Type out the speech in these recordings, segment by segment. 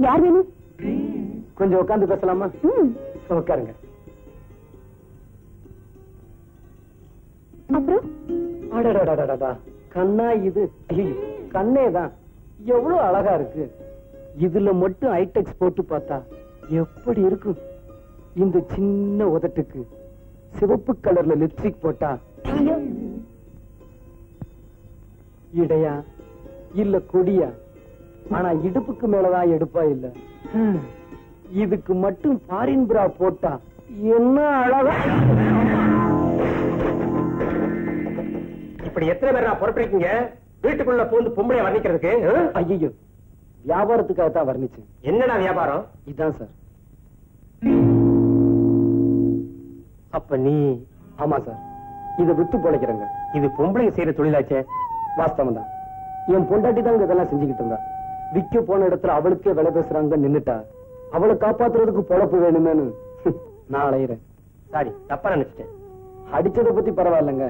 யார் வேணும்? கொஞ்சம் உட்காந்து பேசலாமா? உட்காருங்க. அப்புறம் கண்ணா இது? கண்ணேதான். எவ்வளவு அழகா இருக்கு. இதுல மட்டும் ஐடெக்ஸ் போட்டு பார்த்தா எப்படி இருக்கும்? இந்த சின்ன உதட்டுக்கு சிவப்பு கலர்ல லிப்ஸ்டிக் போட்டா இடையா இல்ல கொடியா? ஆனா இடுப்புக்கு மேலதான் எடுப்பா இல்ல. இதுக்கு மட்டும் ஃபாரின் பிரா போட்டா என்ன அழகா. இப்படி எத்தனை பேர் நான் பொறுப்பிருக்கீங்க வீட்டுக்குள்ள பூந்து பொம்பளைய வர்ணிக்கிறதுக்கு? ஐயோ, வியாபாரத்துக்காக தான் வர்ணிச்சேன். என்னடா வியாபாரம்? இதான் சார். அப்ப நீ? ஆமா சார், இதை வித்து பொழைக்கிறேங்க. இது பொம்பளைங்க செய்யற தொழிலாச்சே. வாஸ்தவம் தான். என் பொண்டாட்டி தான் இதெல்லாம் செஞ்சுக்கிட்டு இருந்தா. விக்க போன இடத்துல அவளுக்கே விலை பேசுறாங்க நின்னுட்டா. அவளை காப்பாத்துறதுக்கு பொழப்பு வேணுமேனு நான் அலையிறேன். சாரி, தப்பா நினைச்சிட்டேன். அடிச்சதை பத்தி பரவாயில்லைங்க.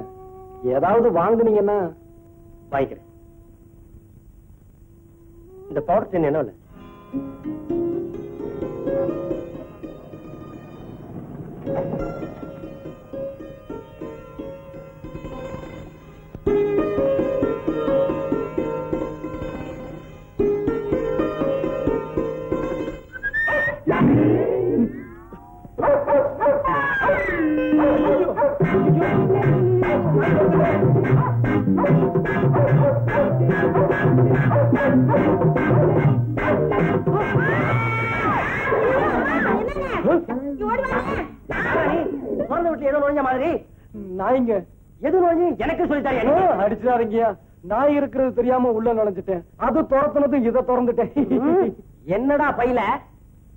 ஏதாவது வாங்குனீங்கன்னா வாங்கிக்கிறேன். இந்த பவுடர் டின் என்ன? நாய்ங்க. எது நோய்? எனக்கு சொல்லித்தாரு. அடிச்சுதாருங்கயா. நாய் இருக்கிறது தெரியாம உள்ள நுழைஞ்சிட்டேன். அது துரத்துனதும் இதை திறந்துட்டேன். என்னடா பையில?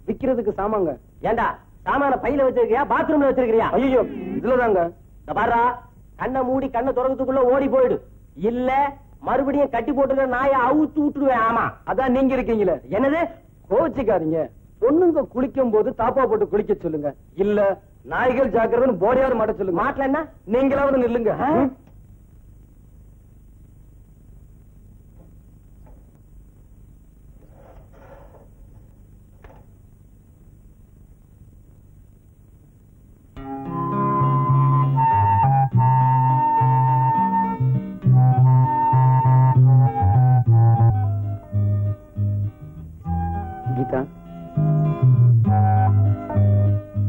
விக்கிறதுக்கு சாமாங்க. ஏண்டா சாமான பையில வச்சிருக்கியா பாத்ரூம்ல வச்சிருக்கியா? ஐயோ, இதுலதாங்க. பாரா, கண்ணை மூடி கண்ணை திறக்கிறதுக்குள்ள ஓடி போயிடு. இல்ல மறுபடியும் கட்டி போட்டுருக்க நாயை அவுத்து விட்டுடுவேன். ஆமா, அதான் நீங்க இருக்கீங்களே. என்னது? கோச்சிக்காதீங்க. பொண்ணுங்க குளிக்கும் போது தாப்பா போட்டு குளிக்க சொல்லுங்க. இல்ல நாய்கள் ஜாக்கிரதைன்னு போடையாவது மாட்ட சொல்லுங்க. மாட்டல என்ன? நீங்களாவது நில்லுங்க. கீதா,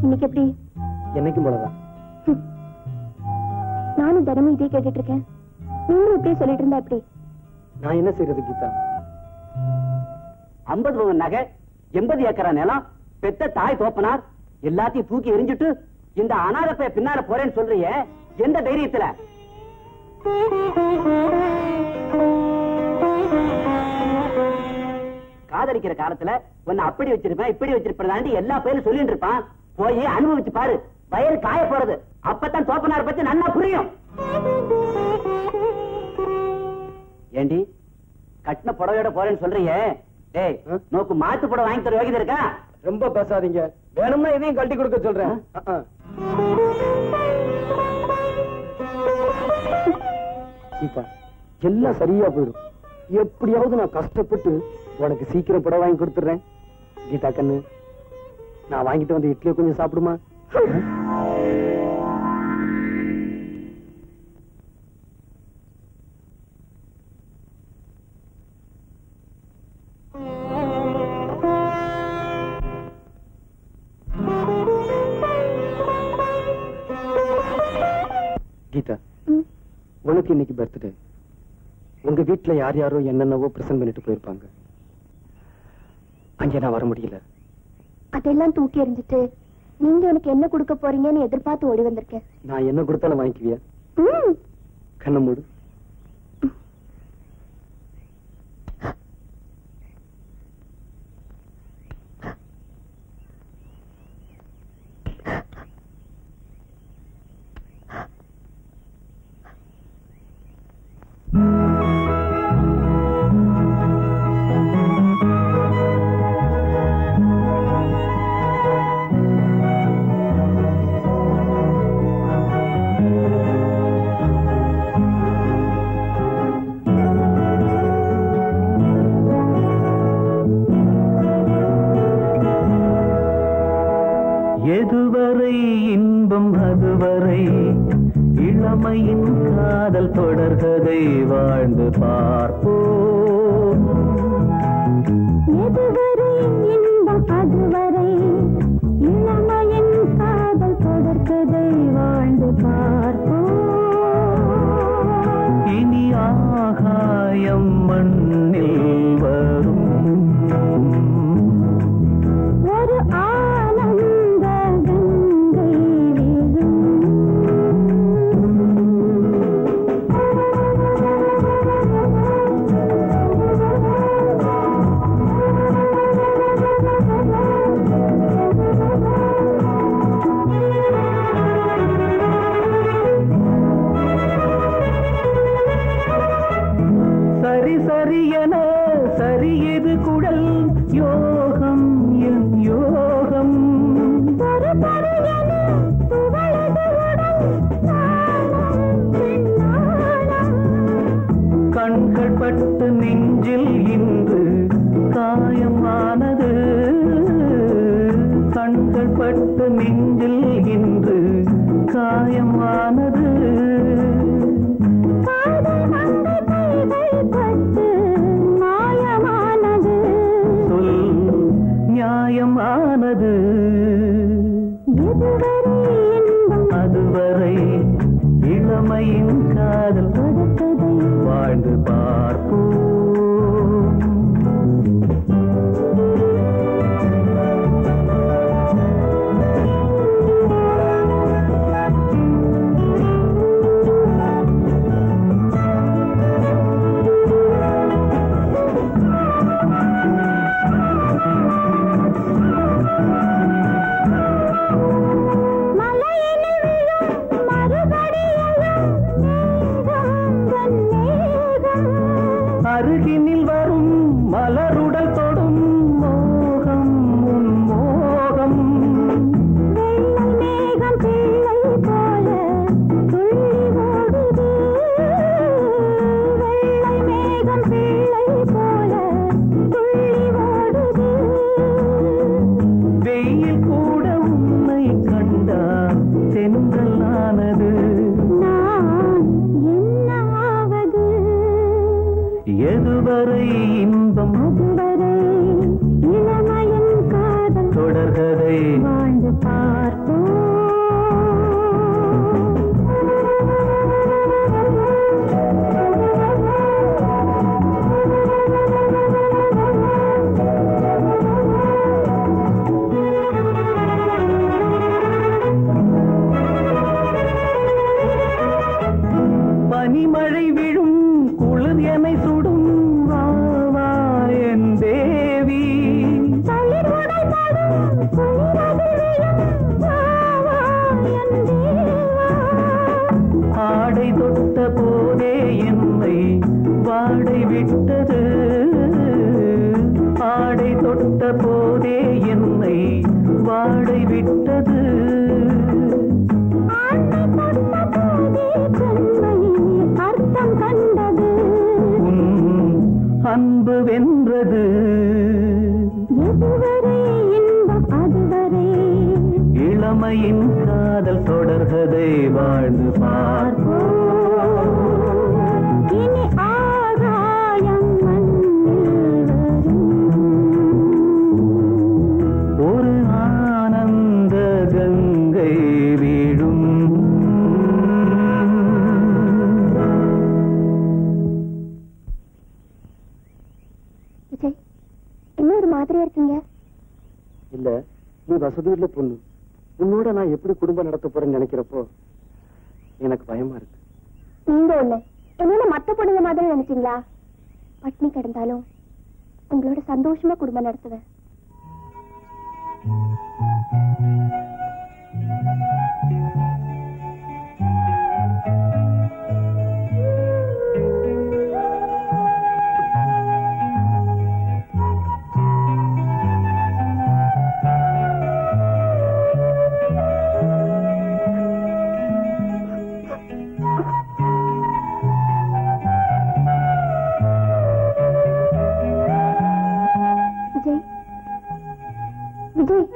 இன்னைக்கு எப்படி? என்னைக்கும் போலதான். நானும் தினமும் இதே கேட்டுட்டு இருக்கேன். நீங்களும் இப்படியே சொல்லிட்டு இருந்தா எப்படி? நான் என்ன செய்யறது கீதா? 50 பவுன் நகை, 80 ஏக்கரா நிலம், பெத்த தாய் தோப்பனார் எல்லாத்தையும் தூக்கி எரிஞ்சிட்டு இந்த அனாதை பின்னால போறேன்னு சொல்றிய எந்த தைரியத்துல? காதலிக்கிற காலத்துல உன்னை அப்படி வச்சிருப்பேன் இப்படி வச்சிருப்பேன் எல்லா பேரும் சொல்லிட்டு இருப்பான். போய் அனுபவிச்சு பாரு, வயல் காய போறது. அப்பதான் தோப்பனார் பத்தி நல்லா புரியும். ஏண்டி கட்டின புடவையோட போறேன்னு சொல்றியே? டேய், நோக்கு மாத்து புடவை வாங்கி தர யோகிதை இருக்கா? ரொம்ப பேசாதீங்க. வேணும்னா இதையும் கழட்டி கொடுக்க சொல்றேன். கீதா, எல்லாம் சரியா போயிடும். எப்படியாவது நான் கஷ்டப்பட்டு உனக்கு சீக்கிரம் புடவை வாங்கி கொடுத்துறேன். கீதா கண்ணு, நான் வாங்கிட்டு வந்து இட்லியை கொஞ்சம் சாப்பிடுமா? கீதா, உனக்கு இன்னைக்கு பர்த்டே. உங்க வீட்டுல யார் யாரோ என்னென்னவோ பிரசன்ட் பண்ணிட்டு போயிருப்பாங்க. அங்கே நான் வர முடியல. அதெல்லாம் தூக்கி எறிஞ்சிட்டு நீங்க எனக்கு என்ன கொடுக்க போறீங்கன்னு எதிர்பார்த்து ஓடி வந்திருக்கேன். நான் என்ன கொடுத்தாலும் வாங்கிக்குவியா? கண்ண மூடு. எதுவரை இளமையின் காதல் தொடர்கதை வாழ்ந்து பார்ப்போம். எதுவரை இன்பம் அதுவரை இளமையின் காதல் தொடர்கதை வாழ்ந்து பார்ப்போம். இனி ஆகாயம் மண்ணில் வரும் ஒரு ஆனந்த கங்கை விழும். சரி சரி என சரியது குடல் யோகம் என் யோகம். கண்கள் பட்டு நெஞ்சில் இன்று காயமானது. கண்கள் பட்டு நெஞ்சில் இன்று காயமானது. சொல் நியாயமானது. அதுவரை இளமையின் காதல் வாழ்ந்து பார்ப்போம். அருகினில் வரும் மலருடல் தொடும் மோகம் உன் மோகம். மேகம் பிள்ளை போல துள்ளி ஓடுது. வெள்ளை மேகம் பிள்ளை போல துள்ளி ஓடுது. வெயில் கூட உன்னை கண்டால் தென்றல் ஆனது. நான் என்ன ஆவது? எதுவரை இன்பம் அதுவரை இளமையின் காதல் தொடர்கதை வாழ்ந்து பார்ப்போம். பனிமழை விழும் குளிர் என்னை சுடும். வா வா என் தேவி. தளிர் உடைபடும் குளிரது விழும். வா வா என் தேவா. ஆடை தொட்ட போதே என்னை வாடை விட்டது. ஆடை தொட்ட போதே என்னை வாடை விட்டது. ஆண்டை தொட்ட போதே பெண்மை அர்த்தம் கண்டது. உன் அன்பு வென்றது. எதுவரை இன்பம் அதுவரை இளமையின் காதல் தொடர்கதை வாழ்ந்து பார்ப்போம். இனி ஆகாயம் மண்ணில் வரும். ஒரு ஆனந்த கங்கை வீடும். விஜய், இன்னொரு மாதிரியா இருக்கீங்க. இல்ல, நீ வசதியுள்ள பொண்ணு. உன்னோட நான் எப்படி குடும்பம் நடத்த போறேன்னு நினைக்கிறப்போ எனக்கு பயமா இருக்கு. நீங்க ஒண்ணு என்ன மத்த பொண்ணுங்க மாதிரி நினைச்சீங்களா? பட்னி கிடந்தாலும் உங்களோட சந்தோஷமா குடும்பம் நடத்துவேன். விஜய், விஜய்,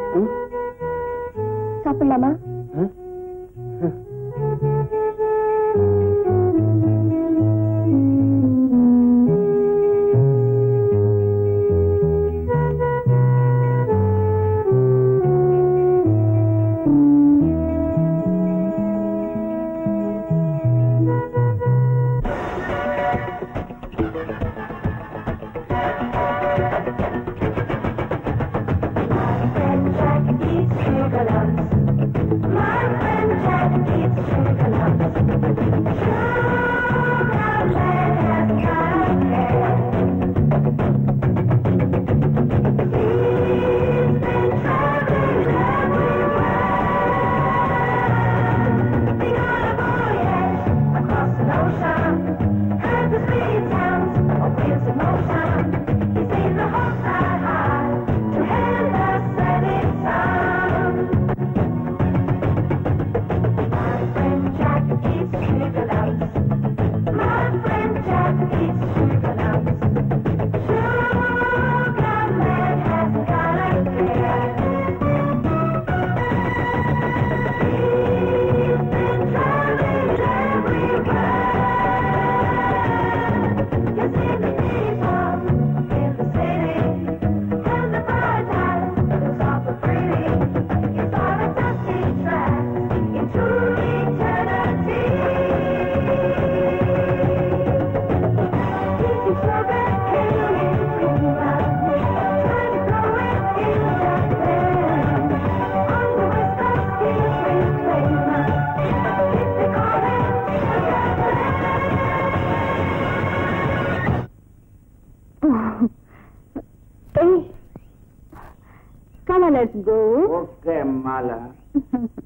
மாலா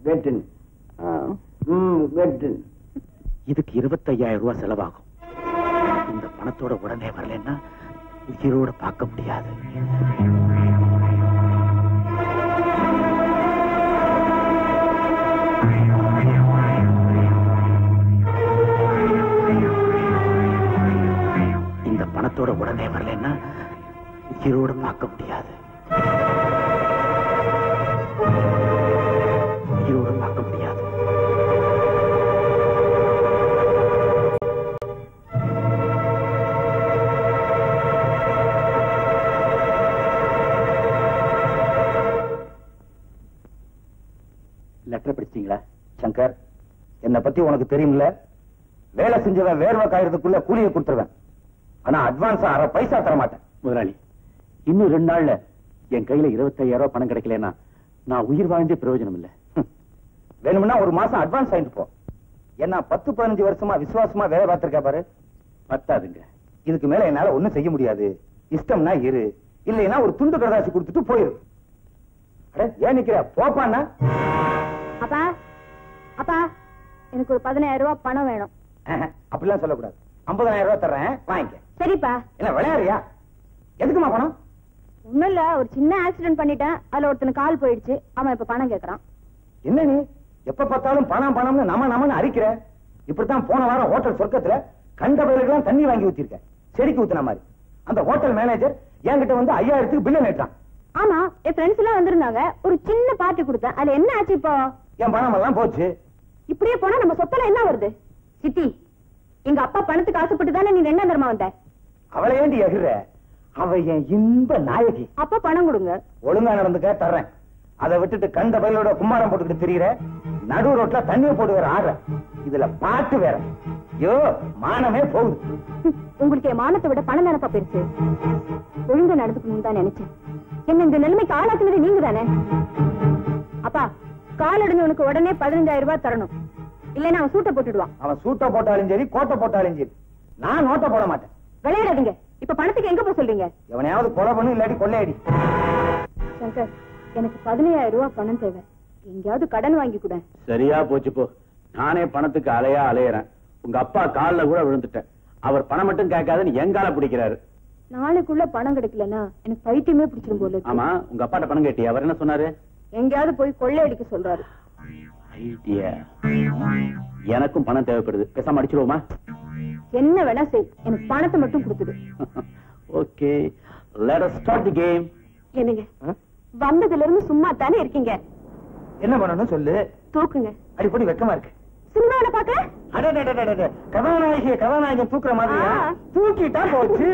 வெட்டு வெட்டு. இதுக்கு 25,000 ரூபாய் செலவாகும். இந்த பணத்தோட உடனே வரலன்னா உயிரோட பார்க்க முடியாது. இந்த பணத்தோட உடனே வரலன்னா உயிரோட பார்க்க முடியாது. உயிரோட பார்க்க முடியாது. லெட்டர் படிச்சிட்டீங்களா? சங்கர், என்னை பத்தி உனக்கு தெரியும்ல. வேலை செஞ்சவன் வேர்வை காயறதுக்குள்ள கூலியை கொடுத்துருவேன். ஆனா அட்வான்ஸா 1/2 பைசா தர மாட்டேன். முதலாளி, இன்னும் 2 நாள்ல என் கையில 25,000 ரூபாய் பணம் கிடைக்கலன்னா நான் உயிர் வாழ்ந்தே பிரயோஜனம் இல்ல. வேணும்னா 1 மாசம் அட்வான்ஸ் வாங்கிட்டு போ. என்ன 10-15 வருஷமா விசுவாசமா வேலை பார்த்திருக்கா பாரு. பத்தாதுங்க. இதுக்கு மேல என்னால ஒண்ணும் செய்ய முடியாது. இஷ்டம்னா இரு, இல்லைன்னா ஒரு துண்டு கடதாசி கொடுத்துட்டு போயிரு. ஏன் நிக்கிற? போப்பான்னா. அப்பா அப்பா, எனக்கு ஒரு 15,000 ரூபாய் பணம் வேணும். அப்படிலாம் சொல்லக்கூடாது. 50,000 ரூபாய் தர்றேன், வாங்கிக்க. சரிப்பா. என்ன விளையாடுறியா? எதுக்குமா பணம்? ஒண்ணும் இல்ல, ஒரு சின்ன ஆக்சிடென்ட் பண்ணிட்டேன். அதுல ஒருத்தனுக்கு கால் போயிடுச்சு. அவன் இப்ப பணம் கேக்குறான். என்ன நீ எப்ப பார்த்தாலும் பணம் பணம்னு நம்மன்னு அரிக்கிற? இப்படித்தான் போன வாரம் ஹோட்டல் சொர்க்கத்துல கண்ட பயிர்களுக்கெல்லாம் தண்ணி வாங்கி ஊத்திருக்க, செடிக்கு ஊத்தின மாதிரி. அந்த ஹோட்டல் மேனேஜர் என்கிட்ட வந்து 5,000க்கு பில்ல நேட்டான். ஆமா, என் ஃப்ரெண்ட்ஸ் எல்லாம் வந்திருந்தாங்க. ஒரு சின்ன பார்ட்டி கொடுத்தேன். அதுல என்ன ஆச்சு? இப்போ என் பணம் எல்லாம் போச்சு. இப்படியே போனா நம்ம சொத்துல என்ன வருது? சித்தி, எங்க அப்பா பணத்துக்கு ஆசைப்பட்டு தானே நீ 2ஆம் தரமா வந்த. அவளை ஏண்டி எகிற? அவ என் இன்ப நாயகி. அப்ப பணம் கொடுங்க. ஒழுங்கா நடந்துக்க, தர்றேன். அதை விட்டுட்டு கண்ட பயிலோட கும்மாரம் போட்டுக்கிட்டு திரியிற, நடு ரோட்ல தண்ணியை போட்டு வேற ஆடுற. இதுல பாட்டு வேற. ஐயோ, மானமே போகுது. உங்களுக்கு என் மானத்தை விட பணம் நினைப்பா பெருசு. ஒழுங்கா நடந்துக்கணும் தான் நினைச்சேன். என்ன இந்த நிலைமைக்கு ஆளாக்குனது நீங்க தானே. அப்பா, கால் அடைஞ்சவனுக்கு உடனே 15,000 ரூபாய் தரணும். இல்லைன்னா அவன் சூட்டை போட்டுடுவான். அவன் சூட்டை போட்டாலும் சரி, கோட்டை போட்டாலும் சரி, நான் நோட்டை போட மாட்டேன். விளையாடாதீங்க. இப்ப பணத்துக்கு எங்க போய் சொல்றீங்க? எவனையாவது கொலை பண்ணு, இல்லாட்டி கொள்ளையடி. சங்கர், எனக்கு 15,000 ரூபாய் பணம் தேவை. எங்கேயாவது கடன் வாங்கி கூட. சரியா போச்சு போ. நானே பணத்துக்கு அலையறேன். உங்க அப்பா கால்ல கூட விழுந்துட்டேன். அவர் பணம் மட்டும் கேட்காதுன்னு எங்கால பிடிக்கிறாரு. நாளைக்குள்ள பணம் கிடைக்கலன்னா எனக்கு பைத்தியமே பிடிச்சிரும் போல இருக்கு. ஆமா, உங்க அப்பாட்ட பணம் கேட்டியா? அவர் என்ன சொன்னாரு? எங்கேயாவது போய் கொள்ளையடிக்க சொல்றாரு. ஐடியா. எனக்கும் பணம் தேவைப்படுது. பேசாம அடிச்சிருவோமா? என்ன வேணா செய், எனக்கு பணத்தை மட்டும் கொடுத்துடு. Okay, let us start the game. என்னங்க, வந்ததுல இருந்து சும்மா தானே இருக்கீங்க. என்ன பண்ணணும் சொல்லு. தூக்குங்க. அடிப்படி வெக்கமா இருக்கு. சினிமாவில பாக்க கதாநாயகன் தூக்குற மாதிரியா? தூக்கிட்டா போச்சு.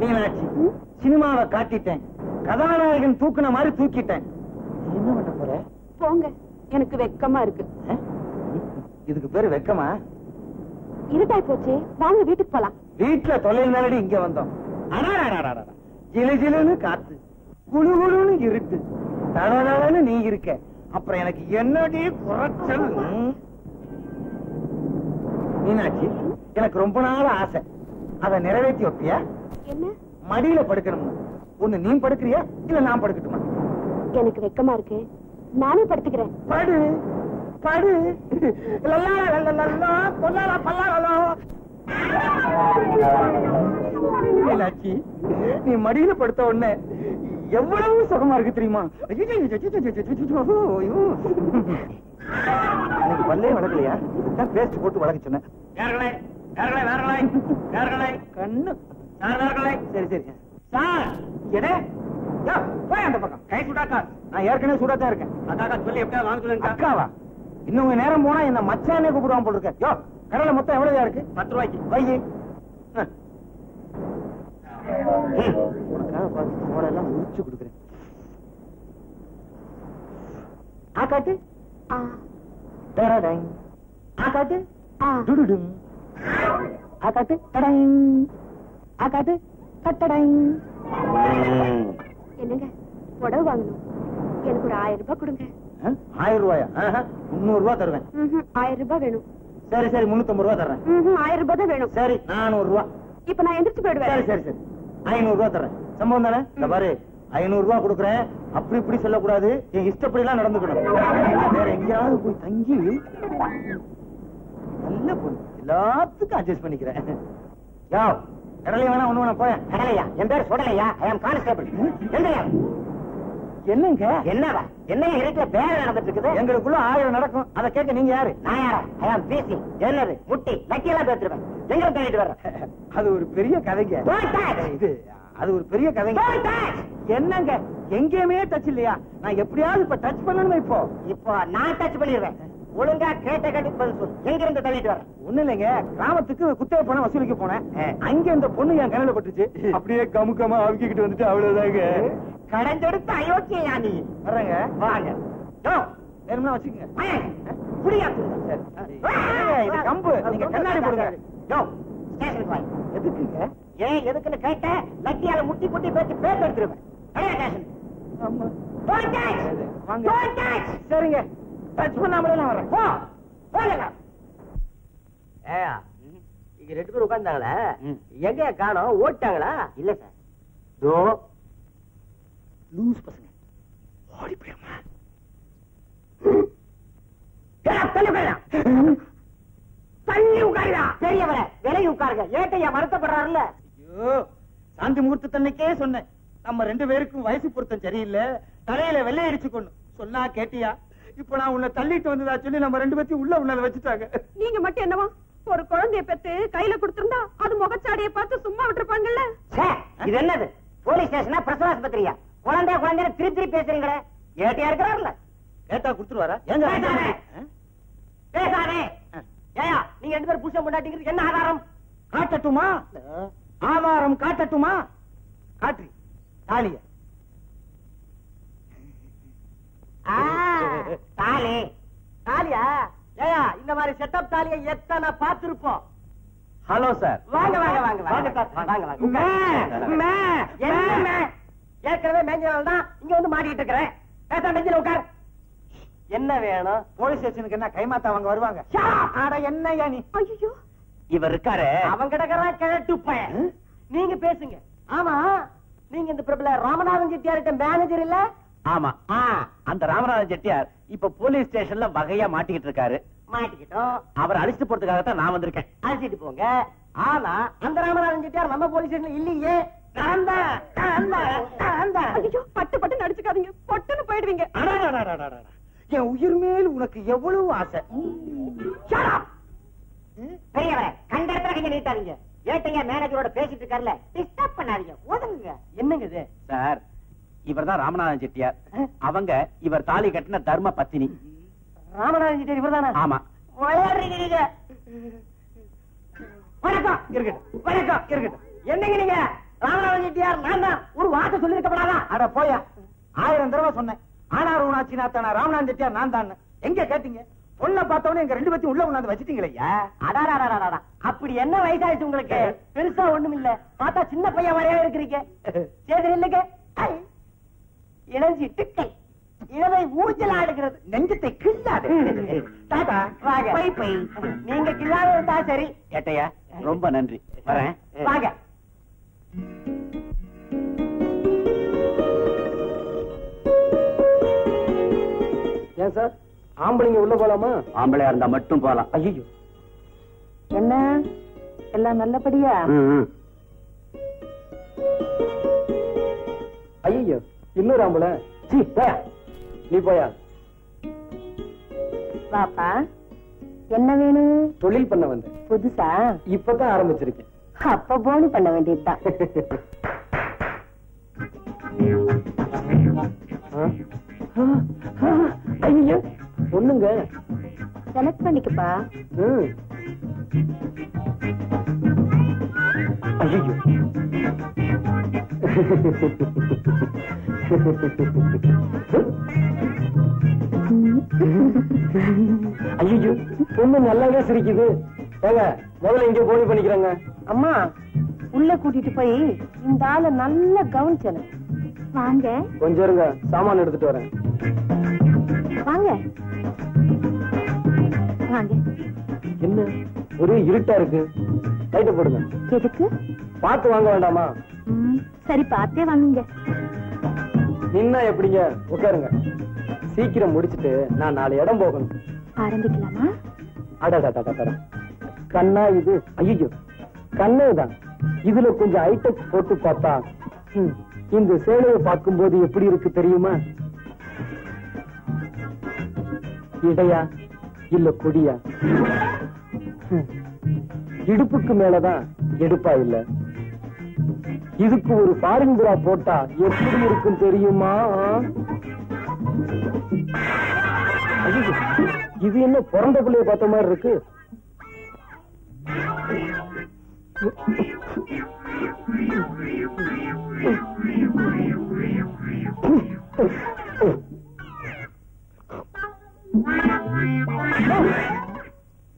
மீனாட்சி, சினிமாவை காட்டிட்டேன், கதாநாயகன் தூக்குன மாதிரி தூக்கிட்டேன். என்ன பண்ண போற? போங்க, எனக்கு வெக்கமா இருக்கு. இதுக்கு பேரு வெக்கமா? இருட்டாய் போச்சு, வாங்க வீட்டுக்கு போலாம். வீட்டுல தொழில் நாளடி இங்க வந்தோம். ஜிலு ஜிலுன்னு காத்து, குழு குழுன்னு இருட்டு, தடதடன்னு நீ இருக்க. அப்புறம் எனக்கு என்னடி குறைச்சல்? மீனாட்சி, எனக்கு ரொம்ப நாள் ஆசை. அதை நிறைவேற்றி வைப்பியா? என்ன? மடியில படுக்கணும். ஒண்ணு நீ படுக்கிறியா, இல்ல நான் படுக்கட்டுமா? எனக்கு வெக்கமா இருக்கு, நானே படுத்துக்கிறேன். படு படு. மீனாட்சி, நீ மடியில படுத்த உடனே எவ்வளவு சுகமா இருக்கு தெரியுமா? எனக்கு பல்லே வளர்க்கலையா? இதுதான் பேஸ்ட் போட்டு வளர்க்க சொன்னேன். கண்ணு. சரி சரி சார். அந்த பக்கம் கை சுடாக்கா. நான் ஏற்கனவே சுடாத்தான் இருக்கேன். அக்காக்கா சொல்லி எப்படியா வாங்க சொல்லுங்க. அக்காவா? இன்னும் நேரம் போனா என்ன மச்சானே கூப்பிடுவான் போல இருக்க. யோ, கடலை மொத்தம் எவ்வளவு இருக்கு? 10 ரூபாய்க்கு. வையி. உனக்காக பார்த்து மோடெல்லாம் முடிச்சு கொடுக்குறேன். ஆக்காட்டு. ஆக்காட்டு. டுடுடும். ஆக்காட்டு. டடங். ஆக்காட்டு. கட்டடங். என்னங்க, புடவை வாங்கணும். எனக்கு ஒரு 1000 ரூபாய் கொடுங்க. 1000 ரூபாயா? 300 ரூபாய் தருவேன். 1000 ரூபாய் வேணும். சரி சரி, 350 ரூபாய் தர்றேன். 1000 ரூபாய் தான் வேணும். சரி, 400 ரூபாய். இப்ப நான் எந்திரிச்சு போயிடுவேன். சரி சரி சரி. 500 ரூபாய் தரேன். சம்பவம் தானே? இந்த பாரு 500 ரூபாய் கொடுக்குறேன். அப்படி இப்படி சொல்லக்கூடாது. என் இஷ்டப்படி எல்லாம் நடந்துக்கணும். வேற எங்கேயாவது போய் தங்கி நல்ல பொண்ணு எல்லாத்துக்கும் அட்ஜஸ்ட் பண்ணிக்கிறேன். யோ கடலையா வேணா ஒண்ணு வேணா போய். கடலையா? என் பேர் சுடலையா. ஐ அம் கான்ஸ்டபிள். என்னங்க என்னவா? என்ன இருட்டுல வேலை நடந்துட்டு இருக்குது? எங்களுக்குள்ள 1000 நடக்கும். அதை கேட்க நீங்க யாரு? நான் யாரா? ஐ அம் பிசி. என்னது முட்டி லக்கி எல்லாம் பேசிருப்பேன். எங்க தள்ளிட்டு வர்றேன்? அது ஒரு பெரிய கதைங்க. இது அது ஒரு பெரிய கதைங்க. என்னங்க எங்கேயுமே டச் இல்லையா? நான் எப்படியாவது இப்ப டச் பண்ணணும். இப்போ நான் டச் பண்ணிடுறேன். ஒழுங்கா கேட்ட கேட்டு பதில் சொல்லு. எங்க இருந்து தள்ளிட்டு வர? ஒண்ணு இல்லைங்க, கிராமத்துக்கு குத்தகை பணம் வசூலிக்க போனேன். அங்க இந்த பொண்ணு என் கண்ணில பட்டுச்சு. அப்படியே கமுக்கமா அவுக்கிட்டு வந்துட்டு அவ்வளவுதாங்க. கடைஞ்செடுத்து அயோக்கியா நீ. வர்றேங்க வாங்க. வேணும்னா வச்சுக்கங்க. இது கம்பு. நீங்க கண்ணாடி போடுங்க. ஸ்டேஷனுக்கு வாங்க. எதுக்குங்க? ஏன் எதுக்குன்னு கேட்ட லட்டியால முட்டி முட்டி பேச்சு பேச எடுத்துருவேன். சரிங்க, டச் பண்ணாமலே நான் வரேன். இங்க 2 பேர் உட்கார்ந்தாங்களே, எங்க காணோம்? ஓட்டாங்களா? இல்ல சார். தோ லூஸ் பசங்க ஓடி போயமா. தள்ளி உட்காருடா. பெரியவர விலகி உட்காருங்க. ஏட்டையா வருத்தப்படுறாருல்ல? ஐயோ, சாந்தி முகூர்த்த தன்னைக்கே சொன்னேன், நம்ம 2 பேருக்கும் வயசு பொருத்தம் சரியில்லை, தலையில வெள்ளை அடிச்சு கொண்டு சொன்னா கேட்டியா? இப்ப நான் உன்னை தள்ளிட்டு வந்ததா சொல்லி நம்ம 2 பேத்தையும் உள்ள உள்ள வச்சுட்டாங்க. நீங்க மட்டும் என்னவா ஒரு குழந்தைய பெத்து கையில கொடுத்திருந்தா அது முகச்சாடியை பார்த்து சும்மா விட்டுருப்பாங்கல்ல? இது என்னது? போலீஸ் ஸ்டேஷனா பிரசவ ஆஸ்பத்திரியா? குழந்தைய குழந்தைய திருப்பி திருப்பி பேசுறீங்களே. ஏட்டையா இருக்கிறாருல? கேட்டா கொடுத்துருவாரா? பேசாதே. ஏயா நீங்க 2 பேரும் புருஷன் பொண்டாட்டிங்கிறது என்ன ஆதாரம்? காட்டட்டுமா? ஆதாரம் காட்டட்டுமா? காட்டு தாலிய. தாலி தாலியா? ஏயா இந்த மாதிரி செட்டப் தாலியை எத்தனை பார்த்திருப்போம். Hello sir. வாங்க வாங்க வாங்க வாங்க வாங்க. ஏற்கனவே மேஞ்சனால தான் இங்க வந்து மாட்டிட்டு இருக்கிறேன். பேச நெஞ்சில உட்கார். என்ன வேணும்? போலீஸ் ஸ்டேஷனுக்கு என்ன கைமாத்தா அவங்க வருவாங்க? என்ன நீ? ஐயோ இவர் இருக்காரு, அவங்க கிடக்குறா கிழட்டு பையன். நீங்க பேசுங்க. ஆமா, நீங்க இந்த பிரபல ராமநாதன் செட்டியார்கிட்ட மேனேஜர் இல்ல? ஆமா, அந்த ராமநாதன் செட்டியார் இப்ப போலீஸ் ஸ்டேஷன்ல வகையா மாட்டிக்கிட்டு இருக்காரு. மாட்டிக்கிட்டோம். அவர் அழிச்சிட்டு போறதுக்காகத்தான் நான் வந்திருக்கேன். அழிச்சிட்டு போங்க. ஆனா அந்த ராமநாதன் செட்டியார் நம்ம போலீஸ் ஸ்டேஷன்ல இல்லையே. பட்டு பட்டு நடிச்சுக்காதீங்க, பொட்டுன்னு போயிடுவீங்க. என் உயிர் மேல் உனக்கு எவ்வளவு ஆசை. பெரியவரை கண்ட இடத்துல கொஞ்சம் நீட்டாதீங்க. ஏட்டையா மேனேஜரோட பேசிட்டு இருக்காருல, டிஸ்டர்ப் பண்ணாதீங்க. ஒதுங்க. என்னங்க இது? சார், இவர் தான் ராமநாதன் செட்டியார். அவங்க இவர் தாலி கட்டின தர்ம பத்தினி. ராமநாதன் செட்டியார் இவர் தானே? ஆமா. விளையாடுறீங்க. வணக்கம் இருக்கட்டும், வணக்கம் இருக்கட்டும். என்னங்க நீங்க? ராமநாதன் செட்டியார் நான் தான். ஒரு வார்த்தை சொல்லி இருக்கப்படாதா? அட போயா, 1000 தடவை சொன்னேன். ஆனார் ஊனாச்சி நாத்தானா ராமநாதன் செட்டியார் நான் தான். எங்க கேட்டீங்க? பொண்ணை பார்த்தவனே எங்க 2 பேத்தையும் உள்ள கொண்டாந்து வச்சிட்டீங்களா? அடாடா, அப்படி என்ன வயசாயிடுச்சு உங்களுக்கு? பெருசா ஒண்ணும் இல்ல, பார்த்தா சின்ன பையன் வரையா இருக்கிறீங்க. சரி இல்லைங்க, இளஞ்சி டிக்கை இளவை ஊஞ்சல் ஆடுகிறது, நெஞ்சத்தை கிள்ளாது. தாத்தா வாங்க. பை நீங்க கிள்ளாத இருந்தா சரி. ஏட்டையா ரொம்ப நன்றி, வரேன். வாங்க. ஏன் சார், ஆம்பளைங்க உள்ள போலாமா? ஆம்பளையா இருந்தா மட்டும் போலாம். ஐயோ, என்ன எல்லாம் நல்லபடியா? ஐயோ, இன்னொரு ஆம்பளை. சீ போயா, நீ போயா. பாப்பா என்ன வேணும்? தொழில் பண்ண வந்தேன். புதுசா? இப்பதான் ஆரம்பிச்சிருக்கேன். அப்ப போனு பண்ண வேண்டியதுதான். ஐயோ பொண்ணுங்க. செலக்ட் பண்ணிக்கப்பா. ஐயோ ஐயோ, பொண்ணு நல்லாவே சிரிக்குது. ஏங்க முதல்ல இங்க போனி பண்ணிக்கிறாங்க. அம்மா உள்ள கூட்டிட்டு போய் இந்த ஆளை நல்லா கவனிச்சணும். வாங்க. கொஞ்சம் இருங்க, சாமான் எடுத்துட்டு வரேன். வாங்க வாங்க. என்ன ஒரே இருட்டா இருக்கு, லைட்ட போடுங்க. எதுக்கு? பார்த்து வாங்க வேண்டாமா? சரி பார்த்தே வாங்குங்க. நின்னா எப்படிங்க? உட்காருங்க. சீக்கிரம் முடிச்சிட்டு நான் 4 இடம் போகணும். ஆரம்பிக்கலாமா? அடடடடடட. கண்ணா இது? ஐயோ, கண்ணேதான். இதுல கொஞ்சம் ஐட்டெக்ஸ் போட்டு பார்த்தா இந்த சேலையை பார்க்கும்போது எப்படி இருக்கு தெரியுமா? இடையா இல்ல கொடியா? இடுப்புக்கு மேலதான் எடுப்பா இல்ல. இதுக்கு ஒரு ஃபாரின் பிரா போட்டா எப்படி இருக்கும் தெரியுமா? ஐயோ, இது என்ன பிறந்த பிள்ளைய பார்த்த மாதிரி இருக்கு?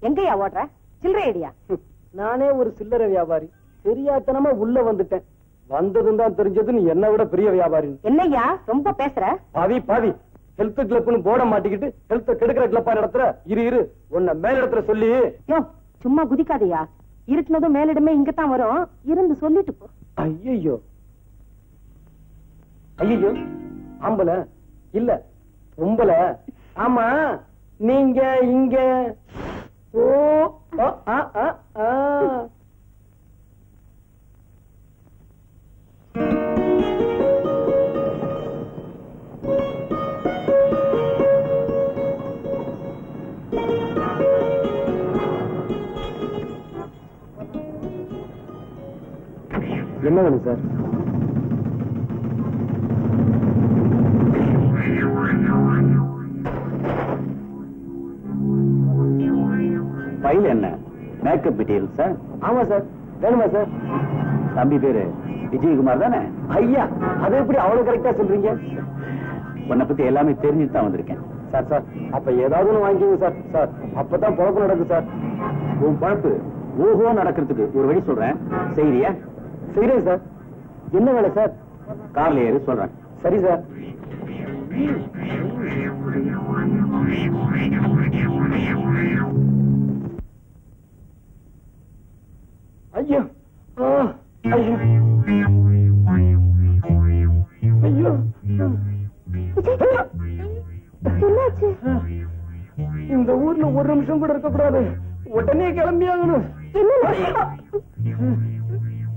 எங்கயா ஓடுற? சில்லறை ஐடியா? நானே ஒரு சில்லறை வியாபாரி. தெரியாதனமா உள்ள வந்துட்டேன். வந்ததும் தான் தெரிஞ்சது நீ என்ன விட பெரிய வியாபாரி. என்னய்யா ரொம்ப பேசுற? பாவி ஹெல்த் கிளப்னு போட மாட்டிக்கிட்டு ஹெல்த் கெடுக்கிற கிளப்பா நடத்துற. இரு உன்னை மேல் இடத்துல சொல்லி. யோ சும்மா குதிக்காதையா. இருட்டுனதும் மேலிடமே இங்கதான் வரும். இருந்து சொல்லிட்டு போ. ஐயோ ஆம்பளை இல்ல பொம்பளை. ஆமா நீங்க இங்க. ஓ என்ன வேணும் சார்? ஃபைல் என்ன? Makeup material sir? ஆமா சார். வேணுமா சார்? தம்பி பேரு விஜயகுமார் தானே? ஐயா, அதை எப்படி அவ்வளவு கரெக்டா சொல்றீங்க? உன்னை பத்தி எல்லாமே தெரிஞ்சுட்டு தான் வந்திருக்கேன். சார் அப்ப ஏதாவது ஒண்ணு வாங்கிக்கோங்க சார். சார் அப்பதான் பொழப்பு நடக்கும் சார். உன் பழப்பு ஓஹோ நடக்கிறதுக்கு ஒரு வழி சொல்றேன், செய்யறியா? செய்யறேன் சார். என்ன வேலை சார்? கார்ல ஏறி சொல்றேன். சரி சார். ஐயோ ஐயோ ஐயோ, என்னாச்சு? இந்த ஊர்ல ஒரு நிமிஷம் கூட இருக்க கூடாது. உடனே கிளம்பி ஆகணும்.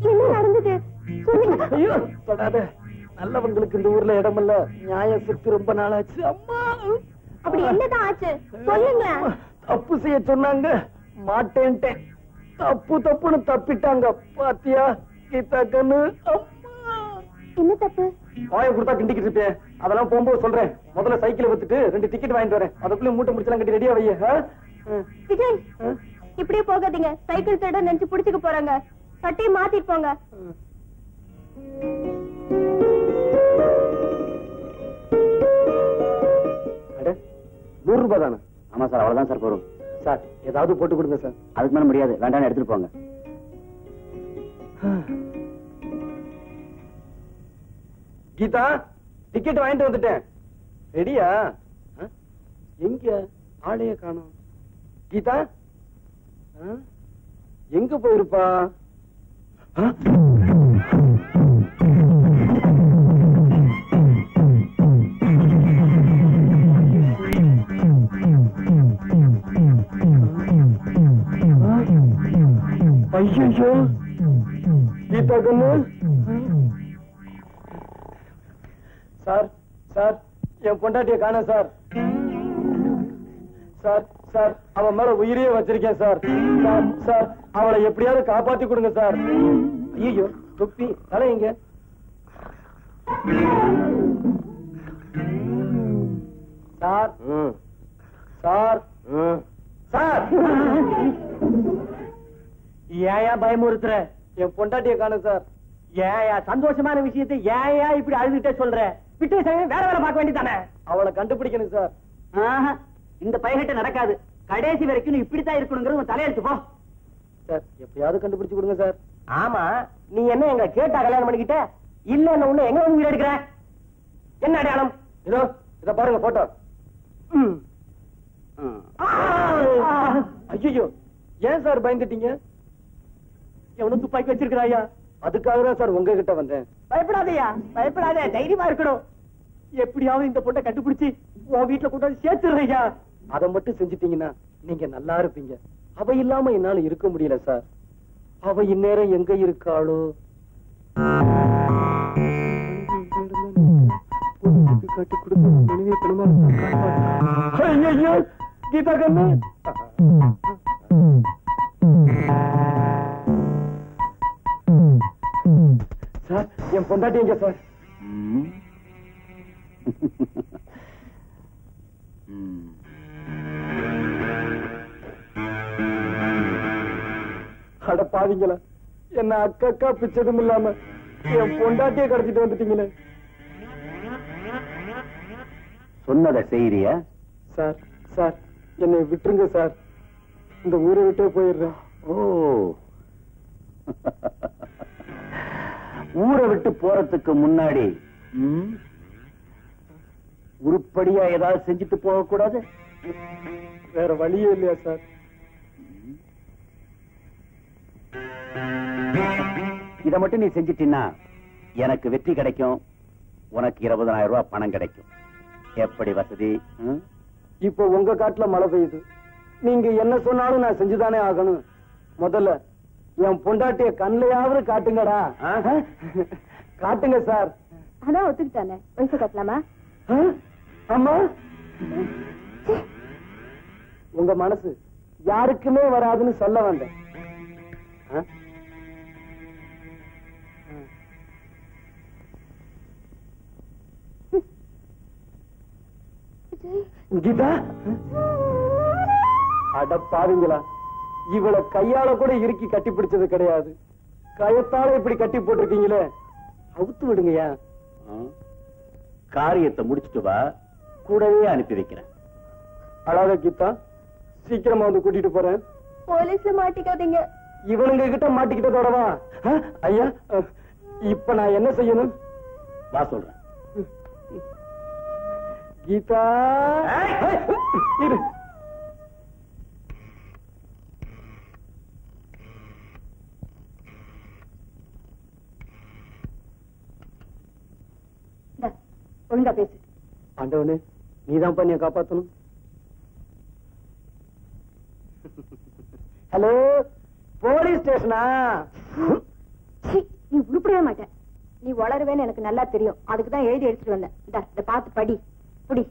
என்ன நடந்தது? ஐயோ தொடாத. நல்லவங்களுக்கு இந்த ஊர்ல இடமல்ல. நியாயம் செத்து ரொம்ப நாளாச்சு. அம்மா, அப்படி என்னதான் ஆச்சு? சொல்லுங்க. தப்பு செய்ய சொன்னாங்க, மாட்டேன்ட்டேன். தப்புன்னு தப்பிட்டாங்க. பாத்தியா கீதா கண்ணு? என்ன தப்பு? வாயை கொடுத்தா கிண்டிக்கிட்டு இருப்பேன். அதெல்லாம் போகும்போது சொல்றேன். முதல்ல சைக்கிள் வித்துட்டு 2 டிக்கெட் வாங்கிட்டு வரேன். அதுக்குள்ள மூட்டை முடிச்சலாம் கட்டி ரெடியா வைய. விஜய், இப்படியே போகாதீங்க. சைக்கிள் திருட நினைச்சு புடிச்சுக்க போறாங்க. சட்டையை மாத்திட்டு போங்க. அட, 100 ரூபாய் தானே? ஆமா சார், அவ்வளவுதான் சார் போறோம். சார் ஏதாவது போட்டு கொடுங்க சார். அதுக்கு மேல முடியாது, வேண்டாம் எடுத்துட்டு போங்க. கீதா, டிக்கெட் வாங்கிட்டு வந்துட்டேன். ரெடியா? எங்க ஆளைய காணோம். கீதா எங்க போயிருப்பா? ஐயோ கீதா கண்ணு. சார் என் பொண்டாட்டிய காணோம் சார். சார் அவன் மேல உயிரையே வச்சிருக்கேன் சார். சார் அவளை எப்படியாவது காப்பாத்தி கொடுங்க சார். ஐயோ தொப்பி தலைங்க. சார் ஏயா பயமுறுத்துற? என் பொண்டாட்டிய காணோம் சார். ஏயா சந்தோஷமான விஷயத்தை ஏயா இப்படி அழுதுட்டே சொல்ற? விட்டு வேற வேலை பார்க்க வேண்டியதானே? அவளை கண்டுபிடிக்கணும் சார். இந்த பையன்கிட்ட நடக்காது. கடைசி வரைக்கும் நீ இப்படித்தான் இருக்கணுங்கிறது தலையெழுத்து. போ சார், எப்பயாவது கண்டுபிடிச்சு கொடுங்க சார். ஆமா, நீ என்ன எங்க கேட்டா கல்யாணம் பண்ணிக்கிட்ட? இல்ல ஒண்ணு எங்க வந்து வீடு எடுக்கிற? என்ன அடையாளம்? இத பாருங்க போட்டோ. ஐயோ, ஏன் சார் பயந்துட்டீங்க? எவனும் துப்பாக்கி வச்சிருக்கிறாயா? அதுக்காக தான் சார் உங்ககிட்ட வந்தேன். பயப்படாதயா, பயப்படாத, தைரியமா இருக்கணும். எப்படியாவது இந்த பொண்ணை கண்டுபிடிச்சு உன் வீட்டுல கொண்டு வந்து சேர்த்துறையா. அதை மட்டும் செஞ்சுட்டீங்கன்னா நீங்க நல்லா இருப்பீங்க. அவ இல்லாம என்னால இருக்க முடியல சார். அவ இந்நேரம் எங்க இருக்காளோ? காட்டி கொடுத்த மனைவியை பெருமா கீதா கண்ணு. சார், என் பொண்டாட்டி எங்க சார்? அட பாவீங்களா, என்ன அக்கா பிச்சதும் இல்லாம என் பொண்டாட்டியை கடத்திட்டு வந்துட்டீங்களே. சொன்னதை செய்யறியா? சார் சார், என்னை விட்டுருங்க சார். இந்த ஊரை விட்டே போயிடுறேன். ஓ, ஊரை விட்டு போறதுக்கு முன்னாடி உருப்படியா ஏதாவது செஞ்சுட்டு போக கூடாது? வேற வழியே இல்லையா சார்? இத மட்டும் நீ செஞ்சிட்டீன்னா எனக்கு வெற்றி கிடைக்கும், உனக்கு 20,000 ரூபாய் பணம் கிடைக்கும். எப்படி வசதி? இப்போ உங்க காட்டுல மழை பெய்யுது. நீங்க என்ன சொன்னாலும் நான் செஞ்சுதானே ஆகணும். முதல்ல என் பொண்டாட்டிய கண்ணையாவது காட்டுங்கடா. காட்டுங்க சார். அதான் ஒத்துக்கிட்டானே, வயசு கட்டலாமா? அம்மா, உங்க மனசு யாருக்குமே வராதுன்னு சொல்ல வந்தேன். கீதா, அட பாருங்களா, இவளை கையால கூட இறுக்கி கட்டி பிடிச்சது கிடையாது. கயத்தால இப்படி கட்டி போட்டிருக்கீங்களே, அவுத்து விடுங்கயா. காரியத்தை முடிச்சுட்டு வா, கூடவே அனுப்பி வைக்கிறேன். அழாத கீதா, சீக்கிரமா வந்து கூட்டிட்டு போறேன். போலீஸ்ல மாட்டிக்காதீங்க. இவனுங்க கிட்ட மாட்டிக்கிட்டதோடவா? ஐயா, இப்ப நான் என்ன செய்யணும்? வா சொல்றேன். கீதா, இரு. ஒழுங்கா பேசு. ஆண்டவனே, நீதான் பண்ணிய காப்பாத்தணும். ஹலோ, போலீஸ் ஸ்டேஷனா? நீ உருப்படவே மாட்டேன். நீ வளருவேன்னு எனக்கு நல்லா தெரியும். அதுக்குதான் எழுதி எடுத்துட்டு வந்தேன். இத பார்த்து படி. புடி.